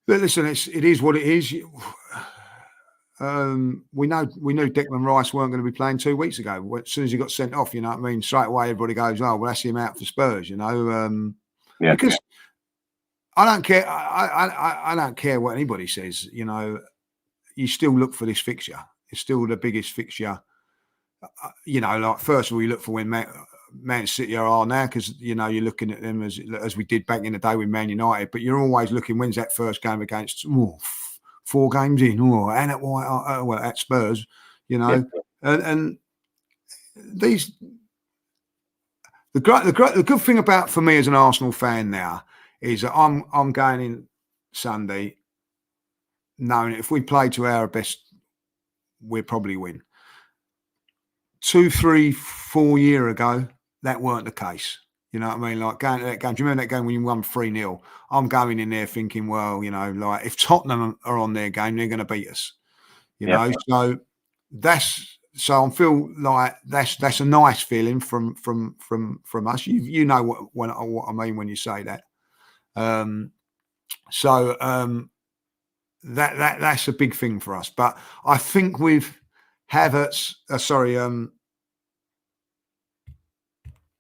but listen, it is what it is. We knew Declan Rice weren't going to be playing 2 weeks ago. As soon as he got sent off, you know what I mean? Straight away, everybody goes, "Oh, well, that's him out for Spurs," you know. Yeah. Because I don't care. I don't care what anybody says. You know, you still look for this fixture. It's still the biggest fixture. You know, like first of all, you look for when Man City are now because, you know, you're looking at them as we did back in the day with Man United. But you're always looking, when's that first game against 4 games in, and at Spurs, you know, and these the good thing about for me as an Arsenal fan now is that I'm going in Sunday knowing if we play to our best, we'll probably win. 2, 3, 4 years ago, that weren't the case. You know what I mean? Like going to that game. Do you remember that game when you won 3-0? I'm going in there thinking, well, you know, like if Tottenham are on their game, they're going to beat us. You know, so I feel like that's a nice feeling from us. You know what I mean when you say that. That's a big thing for us. But I think with Havertz,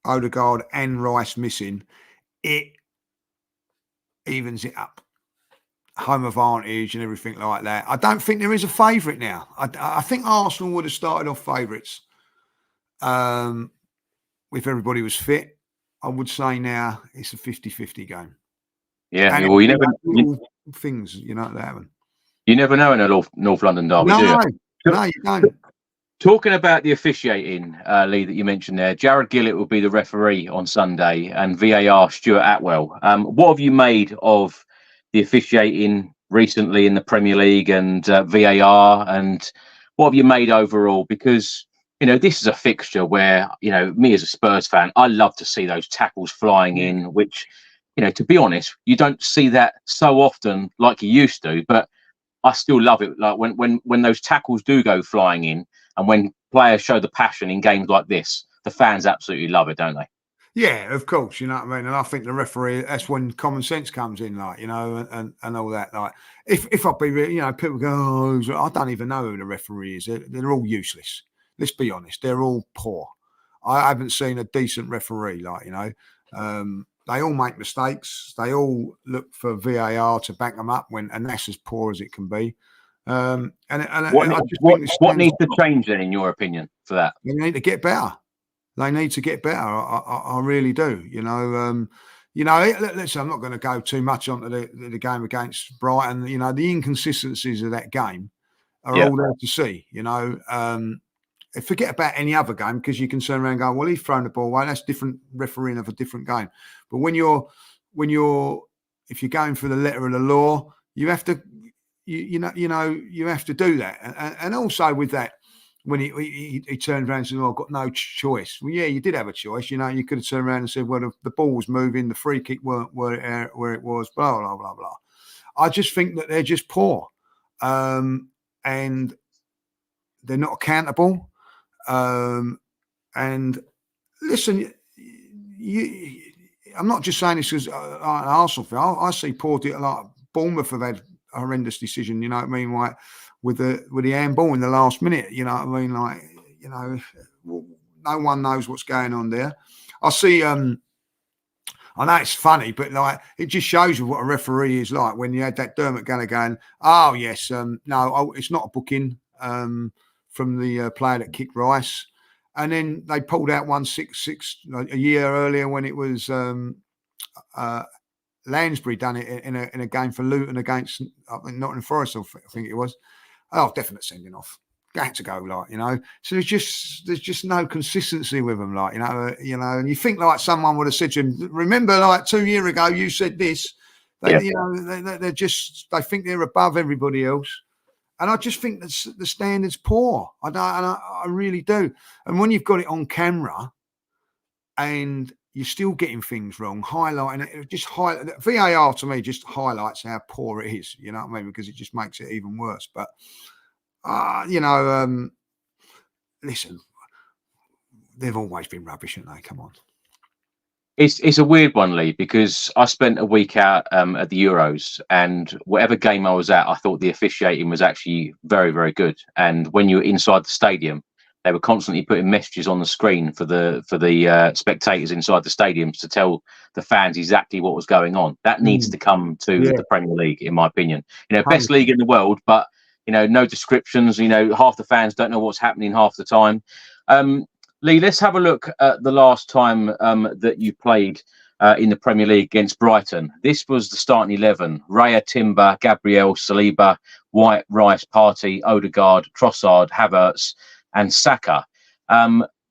Odegaard and Rice missing, it evens it up. Home advantage and everything like that. I don't think there is a favourite now. I think Arsenal would have started off favourites if everybody was fit. I would say now it's a 50-50 game. Yeah, and well, you never things, you know, that happen. You never know in a North London derby, do you? No, you don't. Talking about the officiating, Lee, that you mentioned there, Jared Gillett will be the referee on Sunday and VAR Stuart Atwell. What have you made of the officiating recently in the Premier League and VAR, and what have you made overall? Because, you know, this is a fixture where, you know, me as a Spurs fan, I love to see those tackles flying in, which, you know, to be honest, you don't see that so often like you used to, but I still love it. Like when those tackles do go flying in, and when players show the passion in games like this, the fans absolutely love it, don't they? Yeah, of course. You know what I mean? And I think the referee, that's when common sense comes in, like, you know, and all that. Like, if I be real, you know, people go, oh, I don't even know who the referee is. They're all useless. Let's be honest. They're all poor. I haven't seen a decent referee, like, you know. They all make mistakes. They all look for VAR to back them up and that's as poor as it can be. What needs to change then, in your opinion, for that? They need to get better. They need to get better. I really do. You know, listen, I'm not going to go too much onto the game against Brighton. You know, the inconsistencies of that game are all there to see. You know, forget about any other game because you can turn around and go, well, he's thrown the ball away. That's different refereeing of a different game. But if you're going for the letter of the law, you have to, you have to do that. And also with that, when he turned around and said, "Oh, I've got no choice." Well, yeah, you did have a choice. You know, you could have turned around and said, "Well, the ball was moving, the free kick weren't where it was." Blah blah blah blah. I just think that they're just poor, and they're not accountable. And listen, I'm not just saying this because an Arsenal fan. I see poor, like Bournemouth have had a horrendous decision. You know what I mean? Like with the handball in the last minute. You know what I mean? Like, you know, no one knows what's going on there. I see. I know it's funny, but like it just shows you what a referee is like when you had that Dermot Gallagher going, "Oh yes, no, it's not a booking from the player that kicked Rice." And then they pulled out 166 a year earlier when it was Lansbury done it in a game for Luton against Nottingham Forest, I think it was. Oh, definite sending off. Had to go, like, you know. So there's just no consistency with them, like, you know. And you think like someone would have said to him, "Remember, like 2 years ago, you said this." You know, they think they're above everybody else. And I just think that the standard's poor. I really do. And when you've got it on camera and you're still getting things wrong, highlighting it, VAR to me just highlights how poor it is, you know what I mean? Because it just makes it even worse. But, listen, they've always been rubbish, haven't they? Come on. It's a weird one, Lee, because I spent a week out at the Euros, and whatever game I was at, I thought the officiating was actually very, very good. And when you were inside the stadium, they were constantly putting messages on the screen for the spectators inside the stadiums to tell the fans exactly what was going on. That needs to come to the Premier League, in my opinion. You know, best league in the world, but you know, no descriptions. You know, half the fans don't know what's happening half the time. Lee, let's have a look at the last time that you played in the Premier League against Brighton. This was the starting 11: Raya, Timber, Gabriel, Saliba, White, Rice, Partey, Odegaard, Trossard, Havertz and Saka.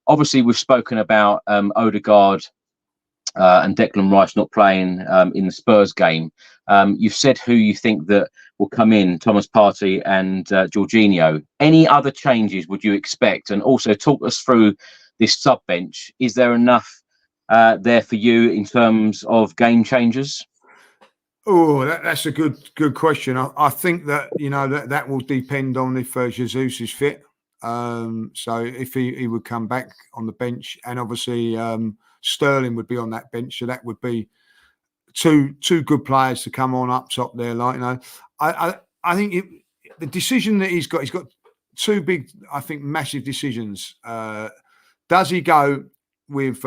Obviously, we've spoken about Odegaard and Declan Rice not playing in the Spurs game. You've said who you think that will come in: Thomas Partey and Jorginho. Any other changes would you expect? And also talk us through this sub bench. Is there enough there for you in terms of game changers? Oh, that's a good question. I think that, you know, that will depend on if Jesus is fit. So if he would come back on the bench, and obviously Sterling would be on that bench, so that would be two good players to come on up top there. Like, you know, I think the decision that he's got two big, I think, massive decisions. Does he go with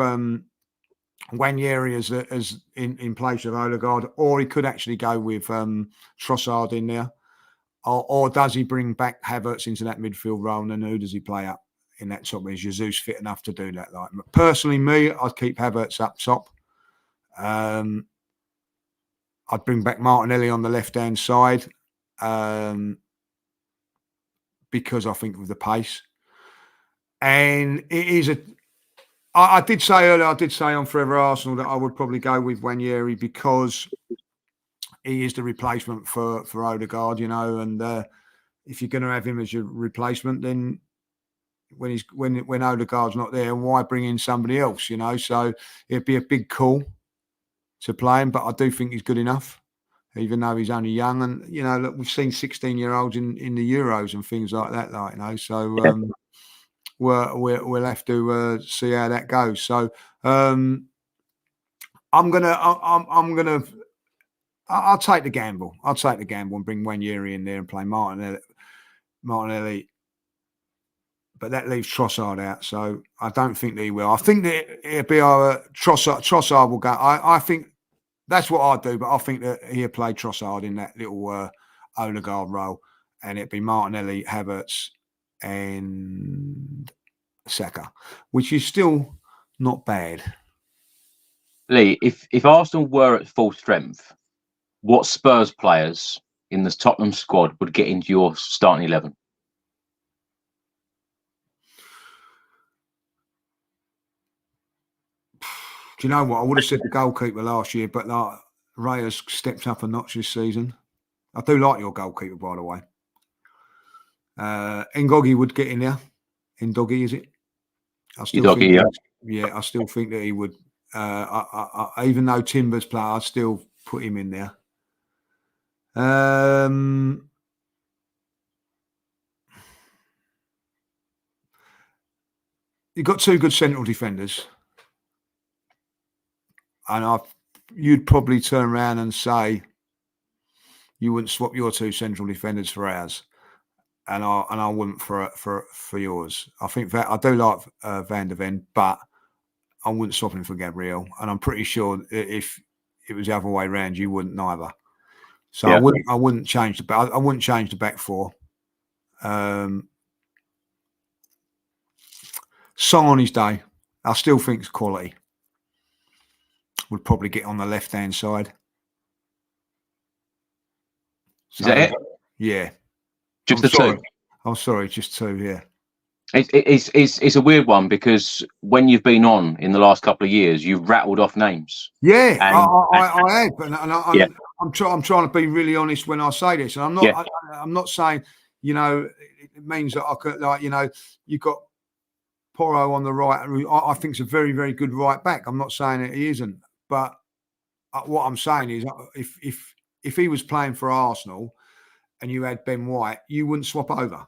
Nwaneri as in place of Odegaard, or he could actually go with Trossard in there, or does he bring back Havertz into that midfield role, and then who does he play up in that top? Is Jesus fit enough to do that? Like, personally, I'd keep Havertz up top. I'd bring back Martinelli on the left-hand side because I think of the pace. And it is I did say earlier, on Forever Arsenal that I would probably go with Nwaneri because he is the replacement for Odegaard, you know, and if you're going to have him as your replacement, then when Odegaard's not there, why bring in somebody else, you know? So it'd be a big call to play him, but I do think he's good enough, even though he's only young. And, you know, look, we've seen 16-year-olds in the Euros and things like that, like, you know, so we'll have to see how that goes. So I'll take the gamble. I'll take the gamble and bring Nwaneri in there and play Martinelli. But that leaves Trossard out, so I don't think that he will. I think that it'll be Trossard will go. I think that's what I'd do, but I think that he'll play Trossard in that little Odegaard role, and it'd be Martinelli, Havertz, and Saka, which is still not bad. Lee, if Arsenal were at full strength, what Spurs players in the Tottenham squad would get into your starting 11? Do you know what? I would have said the goalkeeper last year, but like Raya's stepped up a notch this season. I do like your goalkeeper, by the way. Ngogi would get in there. In Doggy, is it? I still Doggy, think, yeah. I still think that he would. Even though Timber's player, I'd still put him in there. You've got two good central defenders, and you'd probably turn around and say you wouldn't swap your two central defenders for ours, and I wouldn't for yours. I think that I do like Van der Ven, but I wouldn't swap him for Gabriel, and I'm pretty sure if it was the other way around, you wouldn't either. So yeah. I wouldn't change the back. I wouldn't change the back four. Song on his day, I still think it's quality. Would probably get on the left-hand side. So, is that it? Yeah. Just the two? I'm sorry, just two, yeah. It's a weird one because when you've been on in the last couple of years, you've rattled off names. Yeah, I have. And I'm trying to be really honest when I say this. And I'm not I'm not saying, it means that I could, you've got Porro on the right. I think it's a very, very good right back. I'm not saying that he isn't. But what I'm saying is if he was playing for Arsenal and you had Ben White, you wouldn't swap over.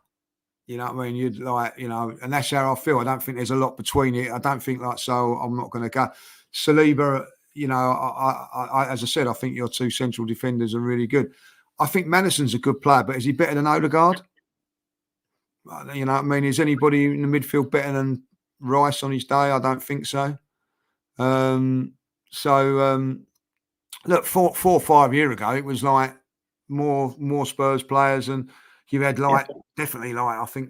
You know what I mean? You'd and that's how I feel. I don't think there's a lot between it. I don't think so I'm not going to go. Saliba, I as I said, I think your two central defenders are really good. I think Maddison's a good player, but is he better than Odegaard? You know what I mean? Is anybody in the midfield better than Rice on his day? I don't think so. Look, 4 or 5 years ago, it was like more Spurs players, and you had definitely I think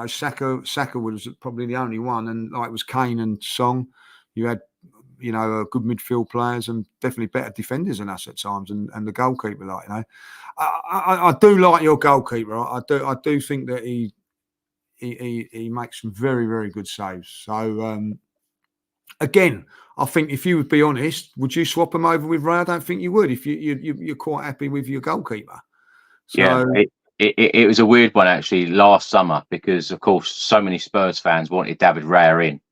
Saka was probably the only one, and it was Kane and Song. You had good midfield players and definitely better defenders than us at times, and the goalkeeper I do like your goalkeeper. I do think that he makes some very, very good saves. So again, I think if you would be honest, would you swap him over with Ray? I don't think you would. If you're quite happy with your goalkeeper. So, yeah, it was a weird one actually last summer because of course so many Spurs fans wanted David Raya in,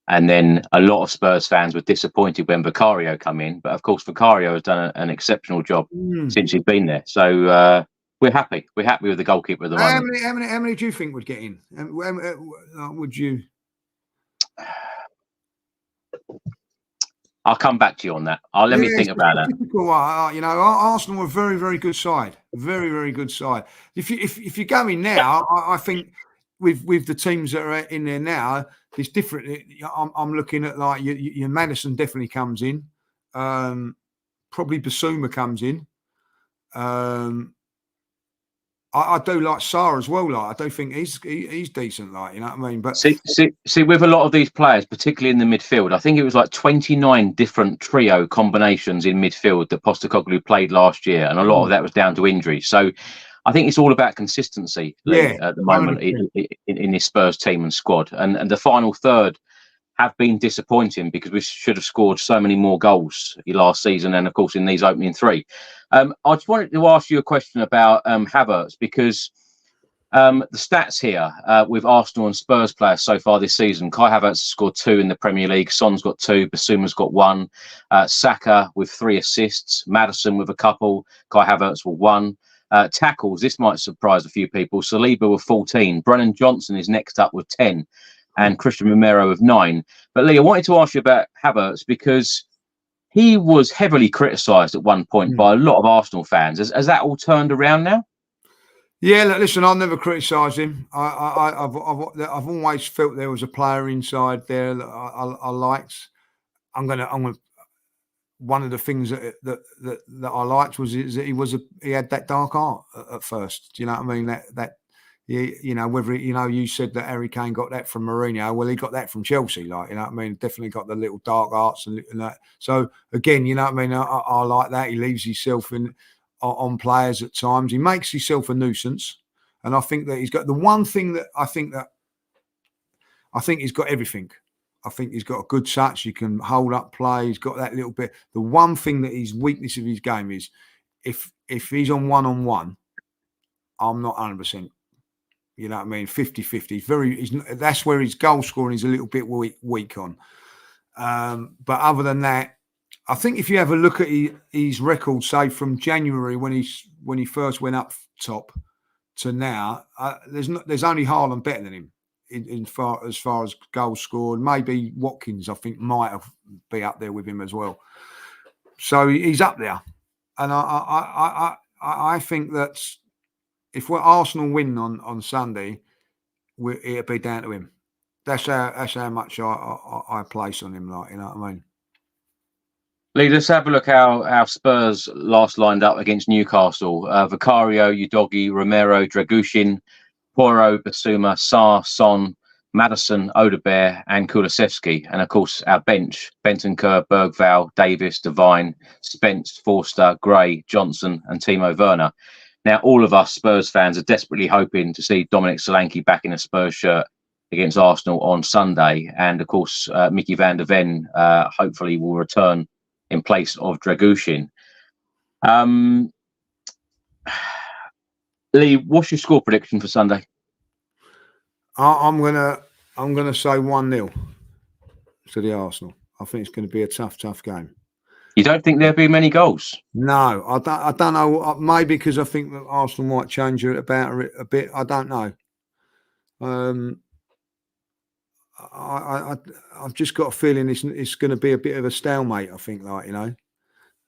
and then a lot of Spurs fans were disappointed when Vicario come in. But of course, Vicario has done an exceptional job since he's been there. So we're happy. We're happy with the goalkeeper at the moment. How many do you think would get in? Would you? I'll come back to you on that. Let me think about that. Arsenal are a very, very good side. Very, very good side. If you go in now, I think with the teams that are in there now, it's different. I'm looking at your Maddison definitely comes in. Probably Basuma comes in. I do like Sarr as well. I do think he's decent. You know what I mean? But see, with a lot of these players, particularly in the midfield, I think it was 29 different trio combinations in midfield that Postecoglou played last year, and a lot of that was down to injury. So I think it's all about consistency at the moment in this Spurs team and squad, and the final third have been disappointing because we should have scored so many more goals last season and of course in these opening three. I just wanted to ask you a question about Havertz because the stats here with Arsenal and Spurs players so far this season, Kai Havertz has scored 2 in the Premier League, Son's got 2, Basuma's got 1, Saka with 3 assists, Maddison with a couple, Kai Havertz with 1. Tackles, this might surprise a few people, Saliba with 14, Brennan Johnson is next up with 10, and Christian Romero with 9. But Lee, I wanted to ask you about Havertz because he was heavily criticised at one point by a lot of Arsenal fans. Has that all turned around now? Yeah, look, listen, I've never criticised him. I've always felt there was a player inside there that I liked. I'm gonna. One of the things that I liked was that he had that dark art at first. Do you know what I mean? Whether you said that Harry Kane got that from Mourinho. Well, he got that from Chelsea. You know what I mean? Definitely got the little dark arts and that. So again, you know what I mean? I like that. He leaves himself on players at times. He makes himself a nuisance, and I think that he's got the one thing that I think he's got everything. I think he's got a good touch. He can hold up play. He's got that little bit. The one thing that his weakness of his game is if he's on one, I'm not 100%. You know what I mean? 50-50. That's where his goal scoring is a little bit weak on. But other than that, I think if you have a look at his record, say from January when he first went up top to now, there's only Haaland better than him as far as goals scored. Maybe Watkins, I think, might have be up there with him as well. So he's up there, and I think that if Arsenal win on Sunday, it'll be down to him. That's how much I place on him. Like, you know what I mean? Lee, let's have a look how Spurs last lined up against Newcastle. Vicario, Udogie, Romero, Dragushin, Poirot, Basuma, Sarr, Son, Maddison, Odegaard, and Kulusevski. And of course, our bench: Bentancur, Bergvall, Davis, Devine, Spence, Forster, Gray, Johnson, and Timo Werner. Now, all of us Spurs fans are desperately hoping to see Dominic Solanke back in a Spurs shirt against Arsenal on Sunday. And of course, Mickey van der Ven hopefully will return in place of Dragushin. Lee, what's your score prediction for Sunday? I'm gonna say 1-0 to the Arsenal. I think it's going to be a tough game. You don't think there'll be many goals? No, I don't know. Maybe because I think that Arsenal might change it about a bit. I don't know. I've just got a feeling it's going to be a bit of a stalemate. I think, like, you know,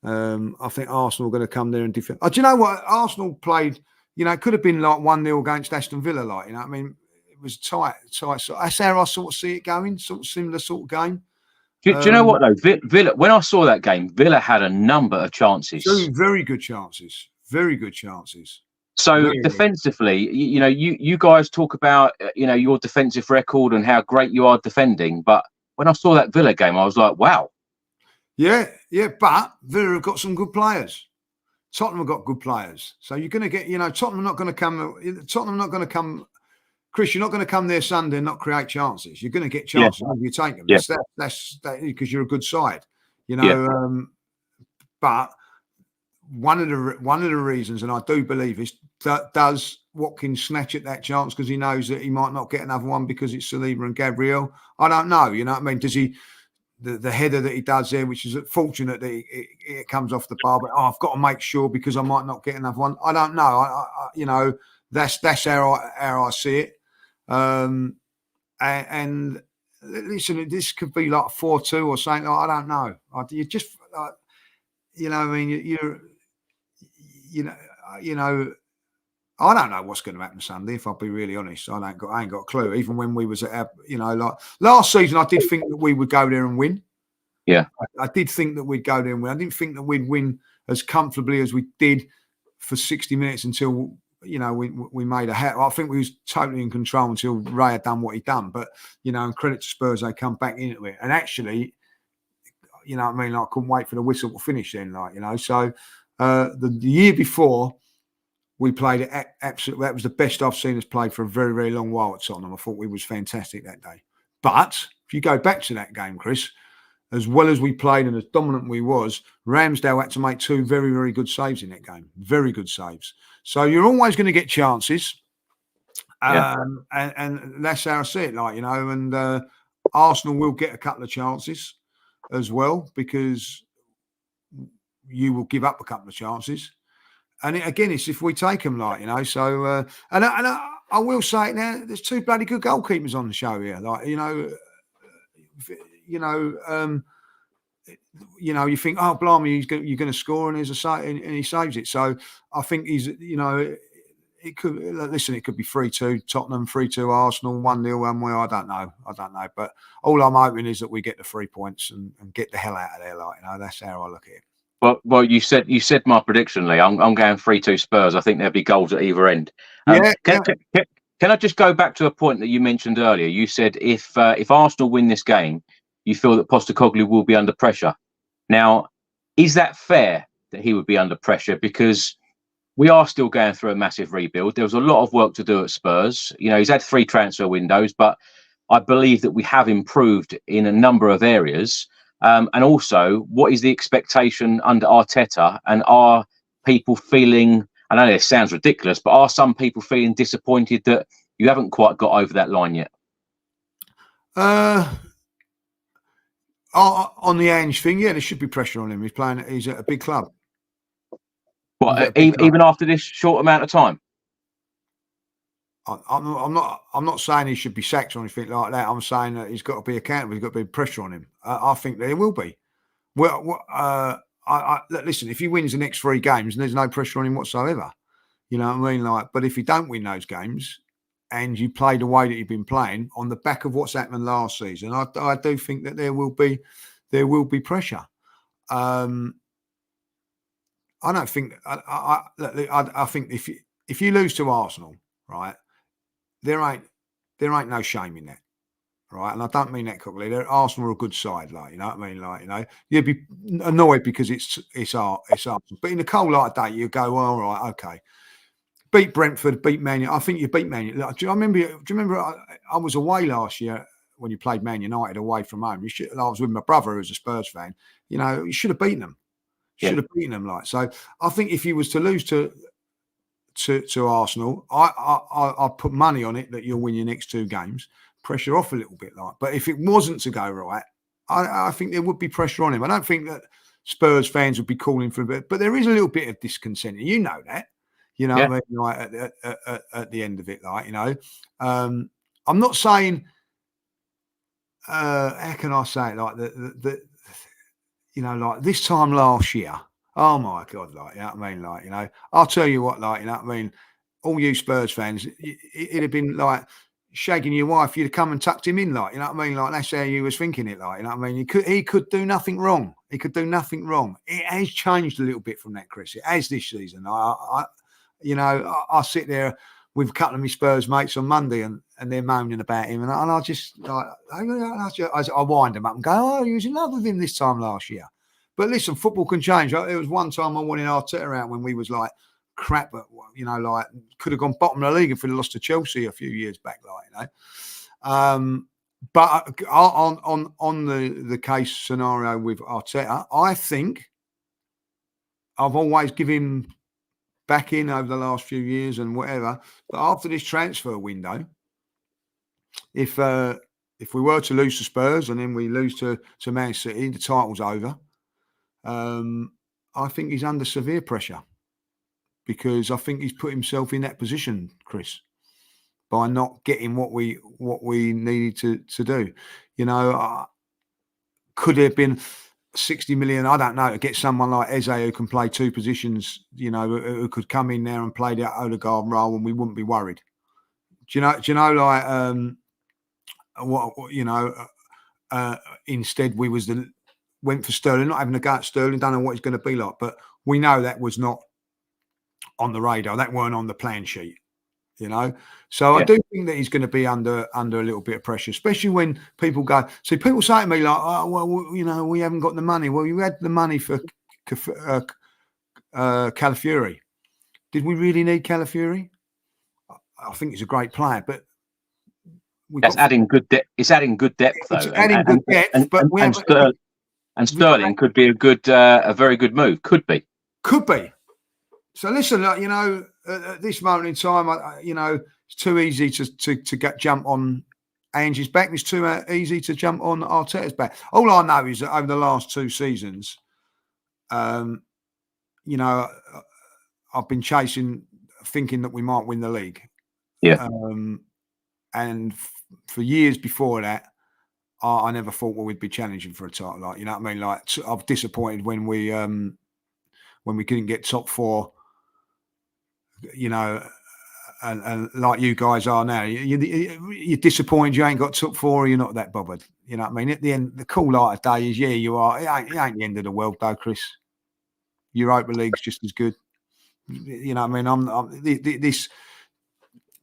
I think Arsenal are going to come there and defend. Do you know what Arsenal played? You know, it could have been like 1-0 against Aston Villa. Like, you know, I mean, it was tight. So that's how I sort of see it going. Sort of similar sort of game. Do you know what though? Villa. When I saw that game, Villa had a number of chances. Two very good chances. Very good chances. So very defensively, you know, you guys talk about your defensive record and how great you are defending. But when I saw that Villa game, I was like, wow. Yeah. But Villa have got some good players. Tottenham have got good players. So you're going to get, Tottenham not going to come. Chris, you're not going to come there Sunday and not create chances. You're going to get chances when you take them. Yeah. That's because you're a good side, you know. Yeah. But one of the reasons, and I do believe, is that does Watkins snatch at that chance because he knows that he might not get another one because it's Saliba and Gabriel. I don't know. You know what I mean? Does he? The header that he does there, which is fortunate that it comes off the bar, but I've got to make sure because I might not get another one. I don't know. That's how I see it. And listen, this could be like 4-2 or something. I don't know. You just, I mean, I don't know what's going to happen Sunday. If I'll be really honest, I ain't got a clue. Even when we was at, like last season, I did think that we would go there and win. Yeah, I did think that we'd go there and win. I didn't think that we'd win as comfortably as we did for 60 minutes until. We made a hat. I think we was totally in control until Ray had done what he'd done. But, and credit to Spurs, they come back into it. And actually, you know what I mean? Like, I couldn't wait for the whistle to finish then, So the year before, we played it absolutely. That was the best I've seen us play for a very, very long while at Tottenham. I thought we was fantastic that day. But if you go back to that game, Chris, as well as we played and as dominant we was, Ramsdale had to make 2 very, very good saves in that game. Very good saves. So you're always going to get chances. And that's how I see it, and Arsenal will get a couple of chances as well because you will give up a couple of chances. And it's if we take them, So, and I will say it now, there's 2 bloody good goalkeepers on the show here. You think, oh, blimey, you're going to score, and there's a save, and he saves it. So I think he's, it could be 3-2 Tottenham, 3-2 Arsenal, 1-0 one way. I don't know. But all I'm hoping is that we get the 3 points and get the hell out of there. That's how I look at it. Well, you said my prediction, Lee. I'm going 3-2 Spurs. I think there'll be goals at either end. Can I just go back to a point that you mentioned earlier? You said if Arsenal win this game, you feel that Postecoglou will be under pressure. Now, is that fair that he would be under pressure? Because we are still going through a massive rebuild. There was a lot of work to do at Spurs. He's had 3 transfer windows, but I believe that we have improved in a number of areas. And also, what is the expectation under Arteta? And are people feeling, I know this sounds ridiculous, but are some people feeling disappointed that you haven't quite got over that line yet? On the Ange thing, yeah, there should be pressure on him. He's at a big club. What, even after this short amount of time? I'm not saying he should be sacked or anything like that. I'm saying that he's got to be accountable. There's got to be pressure on him. I think there will be. Well, listen, if he wins the next 3 games, there's no pressure on him whatsoever. You know what I mean? Like, but if you don't win those games and you play the way that you've been playing on the back of what's happened last season, I do think that there will be pressure. I don't think. I think if you lose to Arsenal, right, there ain't no shame in that, right? And I don't mean that quickly. Arsenal are a good side, like, you know what I mean, like, you know, you'd be annoyed because it's Arsenal, but in the cold light of day, you go, well, all right, okay. Beat Brentford, beat Man United. I think you beat Man United. Like, do you remember? I was away last year when you played Man United away from home. I was with my brother, who was a Spurs fan. You know, you should have beaten them. Should have beaten them. Like, so I think if you was to lose to Arsenal, I put money on it that you'll win your next 2 games. Pressure off a little bit, like. But if it wasn't to go right, I think there would be pressure on him. I don't think that Spurs fans would be calling for a bit, but there is a little bit of discontent. You know that. You know, what I mean, like at the end of it, like, you know, I'm not saying. How can I say it? Like the you know, like this time last year. Oh my God, like, you know what I mean, like, you know, I'll tell you what, like, you know what I mean, all you Spurs fans, it'd have been like shagging your wife. You'd have come and tucked him in, like, you know what I mean, like that's how you was thinking it, like, you know what I mean. He could do nothing wrong. He could do nothing wrong. It has changed a little bit from that, Chris. It has this season. You know, I sit there with a couple of my Spurs mates on Monday and they're moaning about him. And I just, like, I wind them up and go, oh, he was in love with him this time last year. But listen, football can change. There was one time I wanted Arteta out when we was like crap, but, you know, like could have gone bottom of the league if we'd lost to Chelsea a few years back, like, you know. But on the case scenario with Arteta, I think I've always given him back in over the last few years and whatever. But after this transfer window, if we were to lose to Spurs and then we lose to Man City, the title's over. I think he's under severe pressure because I think he's put himself in that position, Chris, by not getting what we needed to do. You know, could there have been 60 million, I don't know, to get someone like Eze who can play 2 positions, you know, who could come in there and play that Odegaard role and we wouldn't be worried. Do you know, like, what, you know, instead we went for Sterling, not having a go at Sterling, don't know what he's going to be like, but we know that was not on the radar. That weren't on the plan sheet, you know. So I do think that he's going to be under a little bit of pressure, especially when people go. See, people say to me like, "Oh, well, you know, we haven't got the money." Well, you had the money for Calafiori. Did we really need Calafiori? I think he's a great player, but that's adding good depth. It's adding good depth, though. It's adding good depth, but and Sterling could be a very good move. Could be. So listen, you know, at this moment in time, you know, it's too easy to jump on Ange's back. It's too easy to jump on Arteta's back. All I know is that over the last 2 seasons, you know, I've been chasing, thinking that we might win the league. Yeah. And for years before that, I never thought we'd be challenging for a title. Like, you know what I mean? Like, I'm disappointed when we couldn't get top 4. You know, and like you guys are now, you're disappointed you ain't got top 4, or you're not that bothered. You know what I mean? At the end, the cool light of day is, yeah, you are. It ain't the end of the world, though, Chris. Europa League's just as good. You know what I mean? This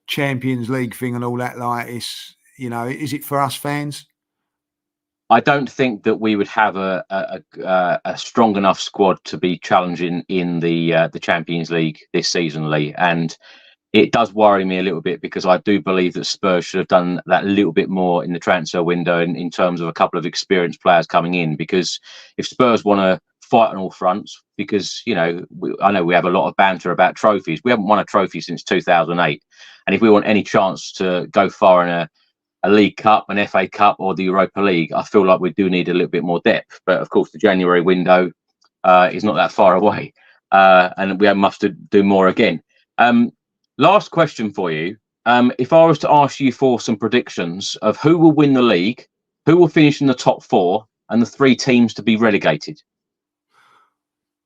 Champions League thing and all that, like, it's, you know, is it for us fans? I don't think that we would have a strong enough squad to be challenging in the Champions League this season, Lee. And it does worry me a little bit because I do believe that Spurs should have done that a little bit more in the transfer window in terms of a couple of experienced players coming in. Because if Spurs want to fight on all fronts because, you know, I know we have a lot of banter about trophies. We haven't won a trophy since 2008. And if we want any chance to go far in a League Cup, an FA Cup or the Europa League, I feel like we do need a little bit more depth. But of course, the January window is not that far away. And we must do more again. Last question for you. If I was to ask you for some predictions of who will win the league, who will finish in the top 4, and the 3 teams to be relegated.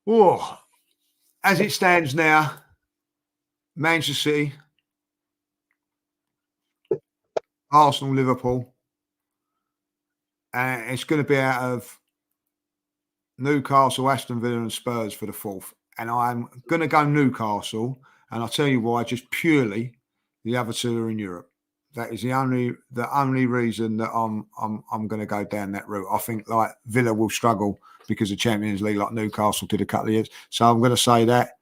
Oh, as it stands now, Manchester City, Arsenal, Liverpool, and it's going to be out of Newcastle, Aston Villa and Spurs for the 4th. And I'm going to go Newcastle, and I'll tell you why, just purely the other 2 are in Europe. That is the only reason that I'm going to go down that route. I think like Villa will struggle because of Champions League, like Newcastle did a couple of years. So I'm going to say that.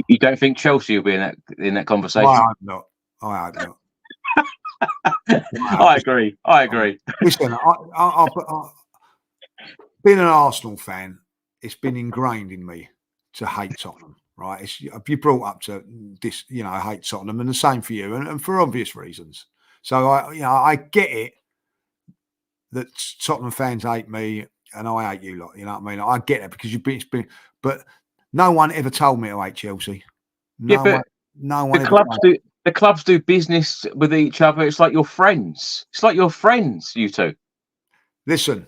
You don't think Chelsea will be in that conversation? I hope not. I agree. Listen, being an Arsenal fan, it's been ingrained in me to hate Tottenham. Right, you're brought up to this, you know, I hate Tottenham, and the same for you, and for obvious reasons. So I get it that Tottenham fans hate me, and I hate you lot. You know what I mean? I get it because it's been, but no one ever told me to hate Chelsea. No one. The clubs do business with each other. It's like your friends. You two. Listen,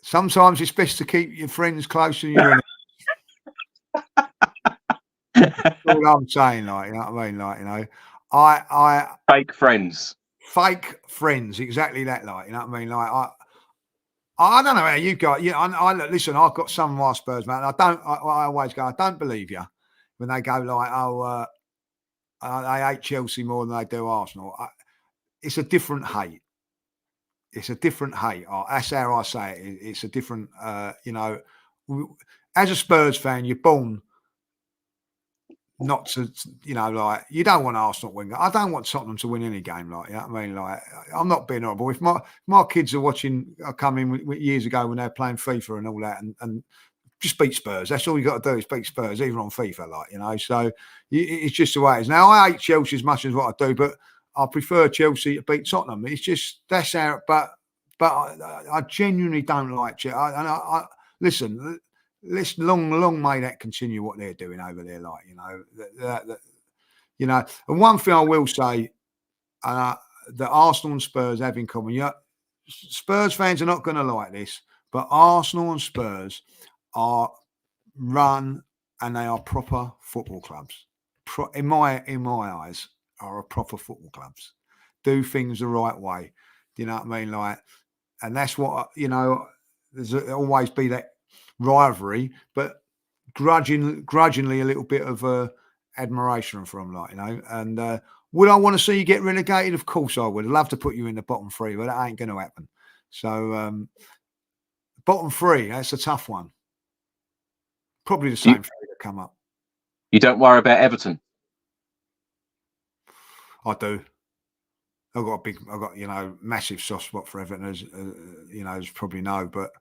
sometimes it's best to keep your friends close to you. That's all I'm saying, like, you know what I mean? Like, you know, I fake friends, exactly that, like, you know what I mean? Like, I don't know how you got, listen, I've got some of my Spurs, man. I always go, I don't believe you when they go like, I hate Chelsea more than they do Arsenal. It's a different hate. It's a different hate. That's how I say it. It's a different, you know, as a Spurs fan, you're born not to, you know, like, you don't want Arsenal to win. I don't want Tottenham to win any game, like, you know what I mean? Like, I'm not being horrible. If my kids are watching, I come in years ago when they're playing FIFA and all that, and just beat Spurs. That's all you got to do is beat Spurs, even on FIFA, like, you know. So it's just the way it is. Now, I hate Chelsea as much as what I do, but I prefer Chelsea to beat Tottenham. It's just, that's how, but I genuinely don't like Chelsea. Listen, let's long may that continue what they're doing over there, like, you know, you know. And one thing I will say, that Arsenal and Spurs have in common. Yeah, Spurs fans are not going to like this, but Arsenal and Spurs are run, and they are proper football clubs. In my eyes, are proper football clubs. Do things the right way. Do you know what I mean? Like, and that's what, you know. There's always be that rivalry, but grudgingly a little bit of admiration from, like, you know. And would I want to see you get relegated? Of course I would. I'd love to put you in the bottom 3, but that ain't going to happen. So bottom 3, that's a tough one. Probably the same 3 that come up. You don't worry about Everton? I do. I've got, you know, massive soft spot for Everton, as you know, as you probably know, but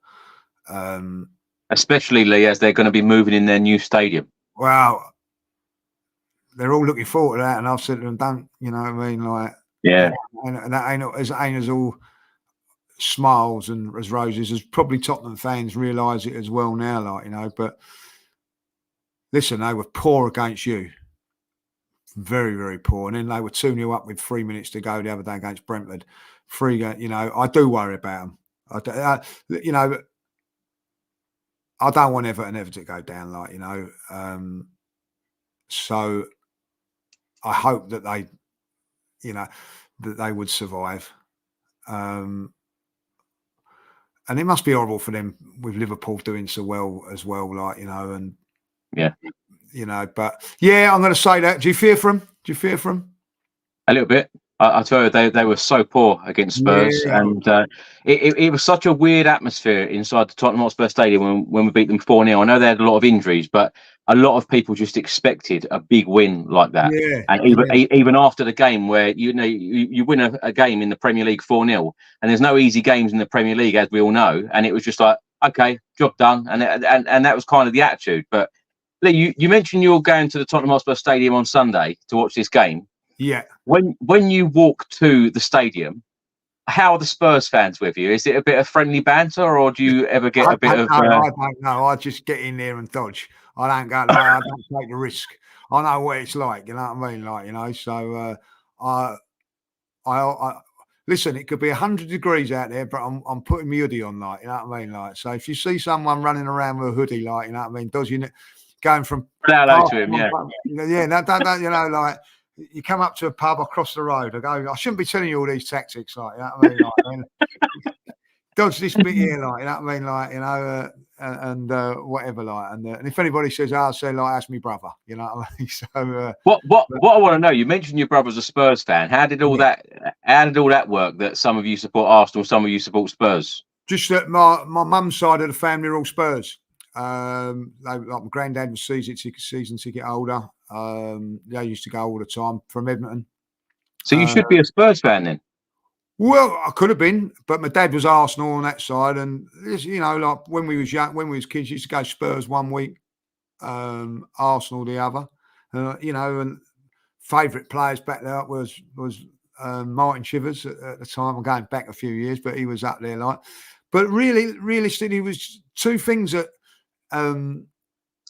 especially, Lee, as they're going to be moving in their new stadium. Well, they're all looking forward to that, and I've said to them, don't, you know what I mean? Like, yeah, and that ain't as all smiles and as roses as probably Tottenham fans realise it as well now, like, you know. But listen, they were poor against you. Very, very poor. And then they were 2-0 up with 3 minutes to go the other day against Brentford. You know, I do worry about them. You know, I don't want Everton ever to go down, like, you know. So I hope that they, you know, that they would survive. And it must be horrible for them with Liverpool doing so well as well, like, you know, and yeah. You know, but yeah, I'm going to say that. Do you fear for them? A little bit. I tell you, they were so poor against Spurs, yeah. And it was such a weird atmosphere inside the Tottenham Hotspur Stadium when we beat them 4-0. I know they had a lot of injuries, but a lot of people just expected a big win like that. Yeah, And even after the game, where you win a game in the Premier League 4-0, and there's no easy games in the Premier League, as we all know, and it was just like, okay, job done, and that was kind of the attitude. But Lee, you mentioned you're going to the Tottenham Hotspur Stadium on Sunday to watch this game. Yeah. When you walk to the stadium, how are the Spurs fans with you? Is it a bit of friendly banter, or do you ever get a bit of? I don't know. I just get in there and dodge. I don't go. I don't take the risk. I know what it's like. You know what I mean? Like, you know. So I listen. It could be 100 degrees out there, but I'm putting my hoodie on. Like, you know what I mean? Like, so if you see someone running around with a hoodie, like, you know what I mean, dodging it, going from hello to him, yeah, yeah. No, don't you know, like. You come up to a pub, I cross the road. I go, I shouldn't be telling you all these tactics, like, you know what I mean? Like, dodge this bit here, like, you know what I mean? Like, you know, and whatever, like, and if anybody says, I'll say, like, that's my brother, you know what I mean? So, what I want to know, you mentioned your brother's a Spurs fan. How did all that work? That some of you support Arsenal, some of you support Spurs. Just that my mum's side of the family are all Spurs. Like my granddad was season ticket holder. They used to go all the time from Edmonton. So you should be a Spurs fan then. Well, I could have been, but my dad was Arsenal on that side, and you know, like when we was young, when we was kids, used to go Spurs one week, Arsenal the other. You know, and favourite players back there was Martin Chivers at the time. I'm going back a few years, but he was up there, like. But realistically, it was two things that.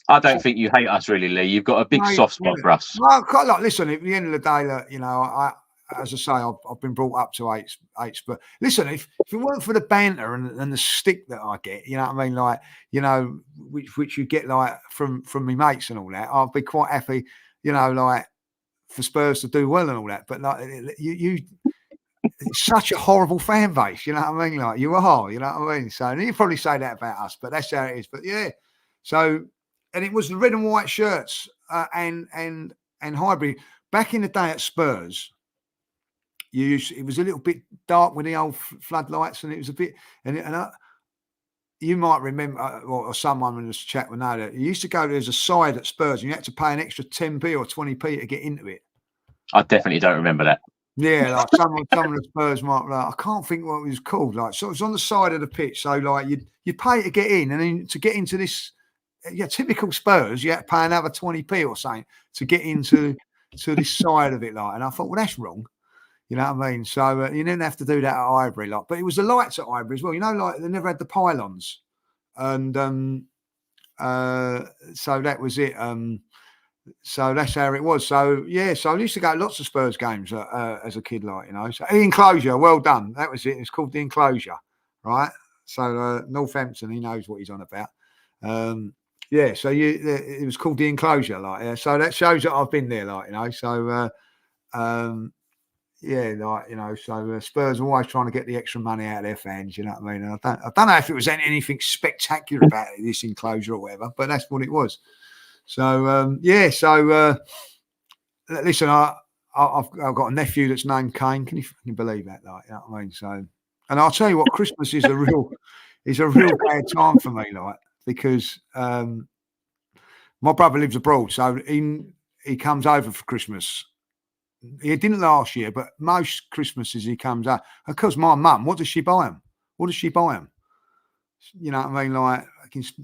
I don't think you hate us, really, Lee. You've got a big soft spot for us. Well, like, listen, at the end of the day, you know, as I say, I've been brought up to eights. But listen, if it weren't for the banter and the stick that I get, you know what I mean, like, you know, which you get like from my mates and all that, I'd be quite happy, you know, like for Spurs to do well and all that. But like you it's such a horrible fan base, you know what I mean? Like you are, you know what I mean? So and you probably say that about us, but that's how it is. But yeah, so. And it was the red and white shirts and Highbury. Back in the day at Spurs, it was a little bit dark with the old floodlights, and it was a bit. You might remember, or someone in this chat will know that you used to go. There's a side at Spurs, and you had to pay an extra 10p or 20p to get into it. I definitely don't remember that. Yeah, like some of the Spurs might. Like, I can't think what it was called. Like, so it was on the side of the pitch. So like you'd pay to get in, and then to get into this. Yeah, typical Spurs, you had to pay another 20p or something to get into this side of it, like. And I thought, well, that's wrong, you know what I mean? So you didn't have to do that at Highbury, like. But it was the lights at Highbury as well, you know, like they never had the pylons, and so that was it. So that's how it was. So yeah, so I used to go to lots of Spurs games as a kid, like, you know. So Enclosure, well done. That was it. It's called the Enclosure, right? So Northampton, he knows what he's on about. Yeah, so it was called the Enclosure, like, so that shows that I've been there, like, you know. So yeah, like, you know, so Spurs are always trying to get the extra money out of their fans, you know what I mean? And I don't know if it was anything spectacular about this Enclosure or whatever, but that's what it was. So yeah, so listen, I've got a nephew that's named Kane. Can you believe that? Like, you know what I mean? So, and I'll tell you what, Christmas is a real bad time for me, like. Because my brother lives abroad, so he comes over for Christmas. He didn't last year, but most Christmases he comes out. Of course, my mum, what does she buy him? What does she buy him? You know what I mean? Like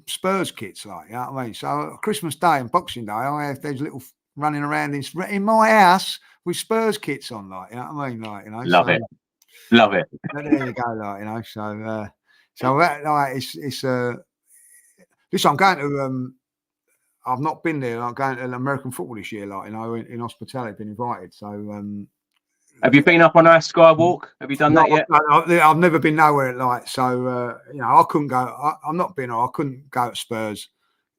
Spurs kits, like, you know what I mean? So Christmas Day and Boxing Day, I have those little running around in my house with Spurs kits on, like, you know what I mean? Like, you know, love it. There you go, like, you know. So that, like, it's listen, I'm going to. I've not been there. I'm going to American football this year, like, you know, in hospitality, been invited. So, have you been up on our Skywalk? Have you done that yet? I've never been nowhere like. So, you know, I couldn't go. I'm not been. I couldn't go at Spurs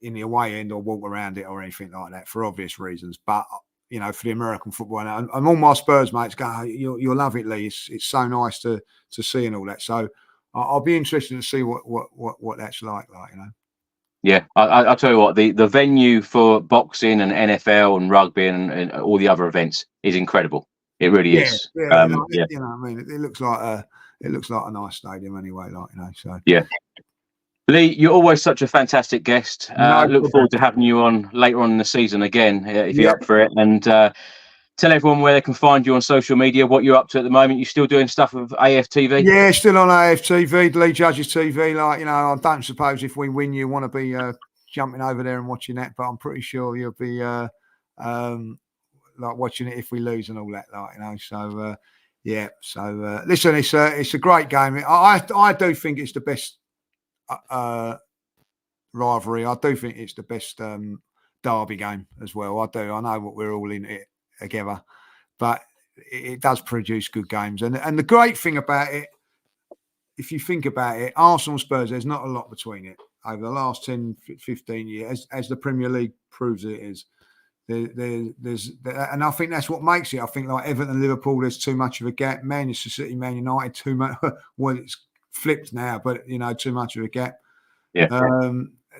in the away end or walk around it or anything like that for obvious reasons. But you know, for the American football, and all my Spurs mates go, you'll love it, Lee. It's so nice to see and all that. So, I'll be interested to see what that's like, you know. Yeah, I'll tell you what, the venue for boxing and NFL and rugby and all the other events is incredible. It really is. Yeah, you know what I mean? It looks like a nice stadium anyway, like, you know. So yeah. Lee, you're always such a fantastic guest. No Look problem. forward to having you on later on in the season again, if you're up for it. And tell everyone where they can find you on social media, what you're up to at the moment. You're still doing stuff with AFTV? Yeah, still on AFTV, Lee Judges TV. Like, you know, I don't suppose if we win, you want to be jumping over there and watching that, but I'm pretty sure you'll be like watching it if we lose and all that, like, you know. So yeah. So listen, it's a great game. I do think it's the best rivalry. I do think it's the best derby game as well. I do. I know what we're all in it together, but it does produce good games. And the great thing about it, if you think about it, Arsenal Spurs, there's not a lot between it over the last 10, 15 years, as the Premier League proves it is. There's and I think that's what makes it. I think like Everton, Liverpool, there's too much of a gap. Manchester City, Man United, too much. Well, it's flipped now, but you know, too much of a gap. Yeah.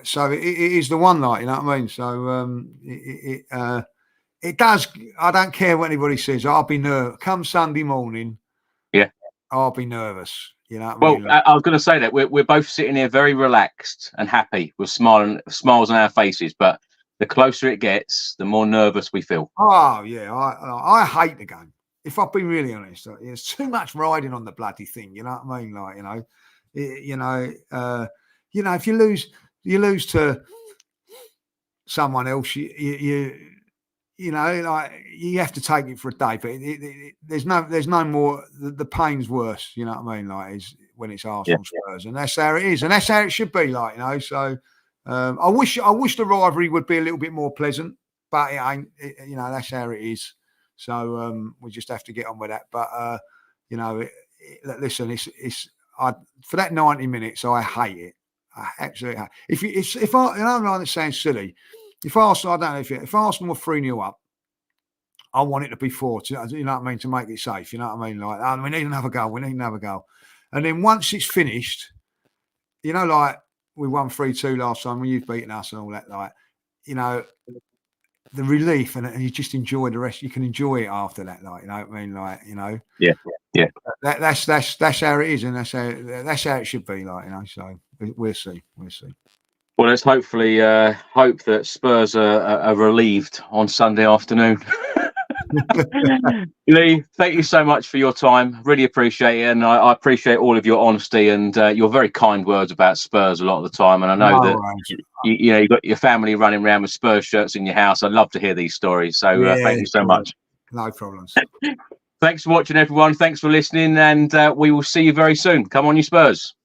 So it is the one, like, you know what I mean. So it does. I don't care what anybody says. I'll be nervous come Sunday morning. Yeah, I'll be nervous. You know what I well, mean? I was going to say that we're both sitting here very relaxed and happy with smiles on our faces, but the closer it gets, the more nervous we feel. Oh yeah, I hate the game. If I've been really honest, there's too much riding on the bloody thing. You know what I mean? Like, you know, if you lose to someone else, you know, like, you have to take it for a day. But there's no more. The pain's worse. You know what I mean? Like, is when it's Arsenal Spurs, and that's how it is, and that's how it should be. Like, you know, so. I wish the rivalry would be a little bit more pleasant, but it ain't. You know, that's how it is. So we just have to get on with that. But you know, listen, it's for that 90 minutes, I hate it. I absolutely hate it. If I, and I'm not saying silly, if Arsenal, I don't know if Arsenal were 3-0 up, I want it to be 4. You know what I mean, to make it safe. You know what I mean, like, we need another goal. We need another goal. And then once it's finished, you know, like, we won 3-2 last time when you've beaten us and all that, like, you know, the relief, and you just enjoy the rest. You can enjoy it after that, like, you know what I mean, like, you know. Yeah. That's how it is, and that's how it should be, like, you know. So we'll see. Well, let's hopefully hope that Spurs are relieved on Sunday afternoon. Lee, thank you so much for your time. Really appreciate it, and I appreciate all of your honesty and your very kind words about Spurs a lot of the time. And I know that you know, you've got your family running around with Spurs shirts in your house. I'd love to hear these stories. So thank you so much. No problems. Thanks for watching, everyone. Thanks for listening, and we will see you very soon. Come on, you Spurs.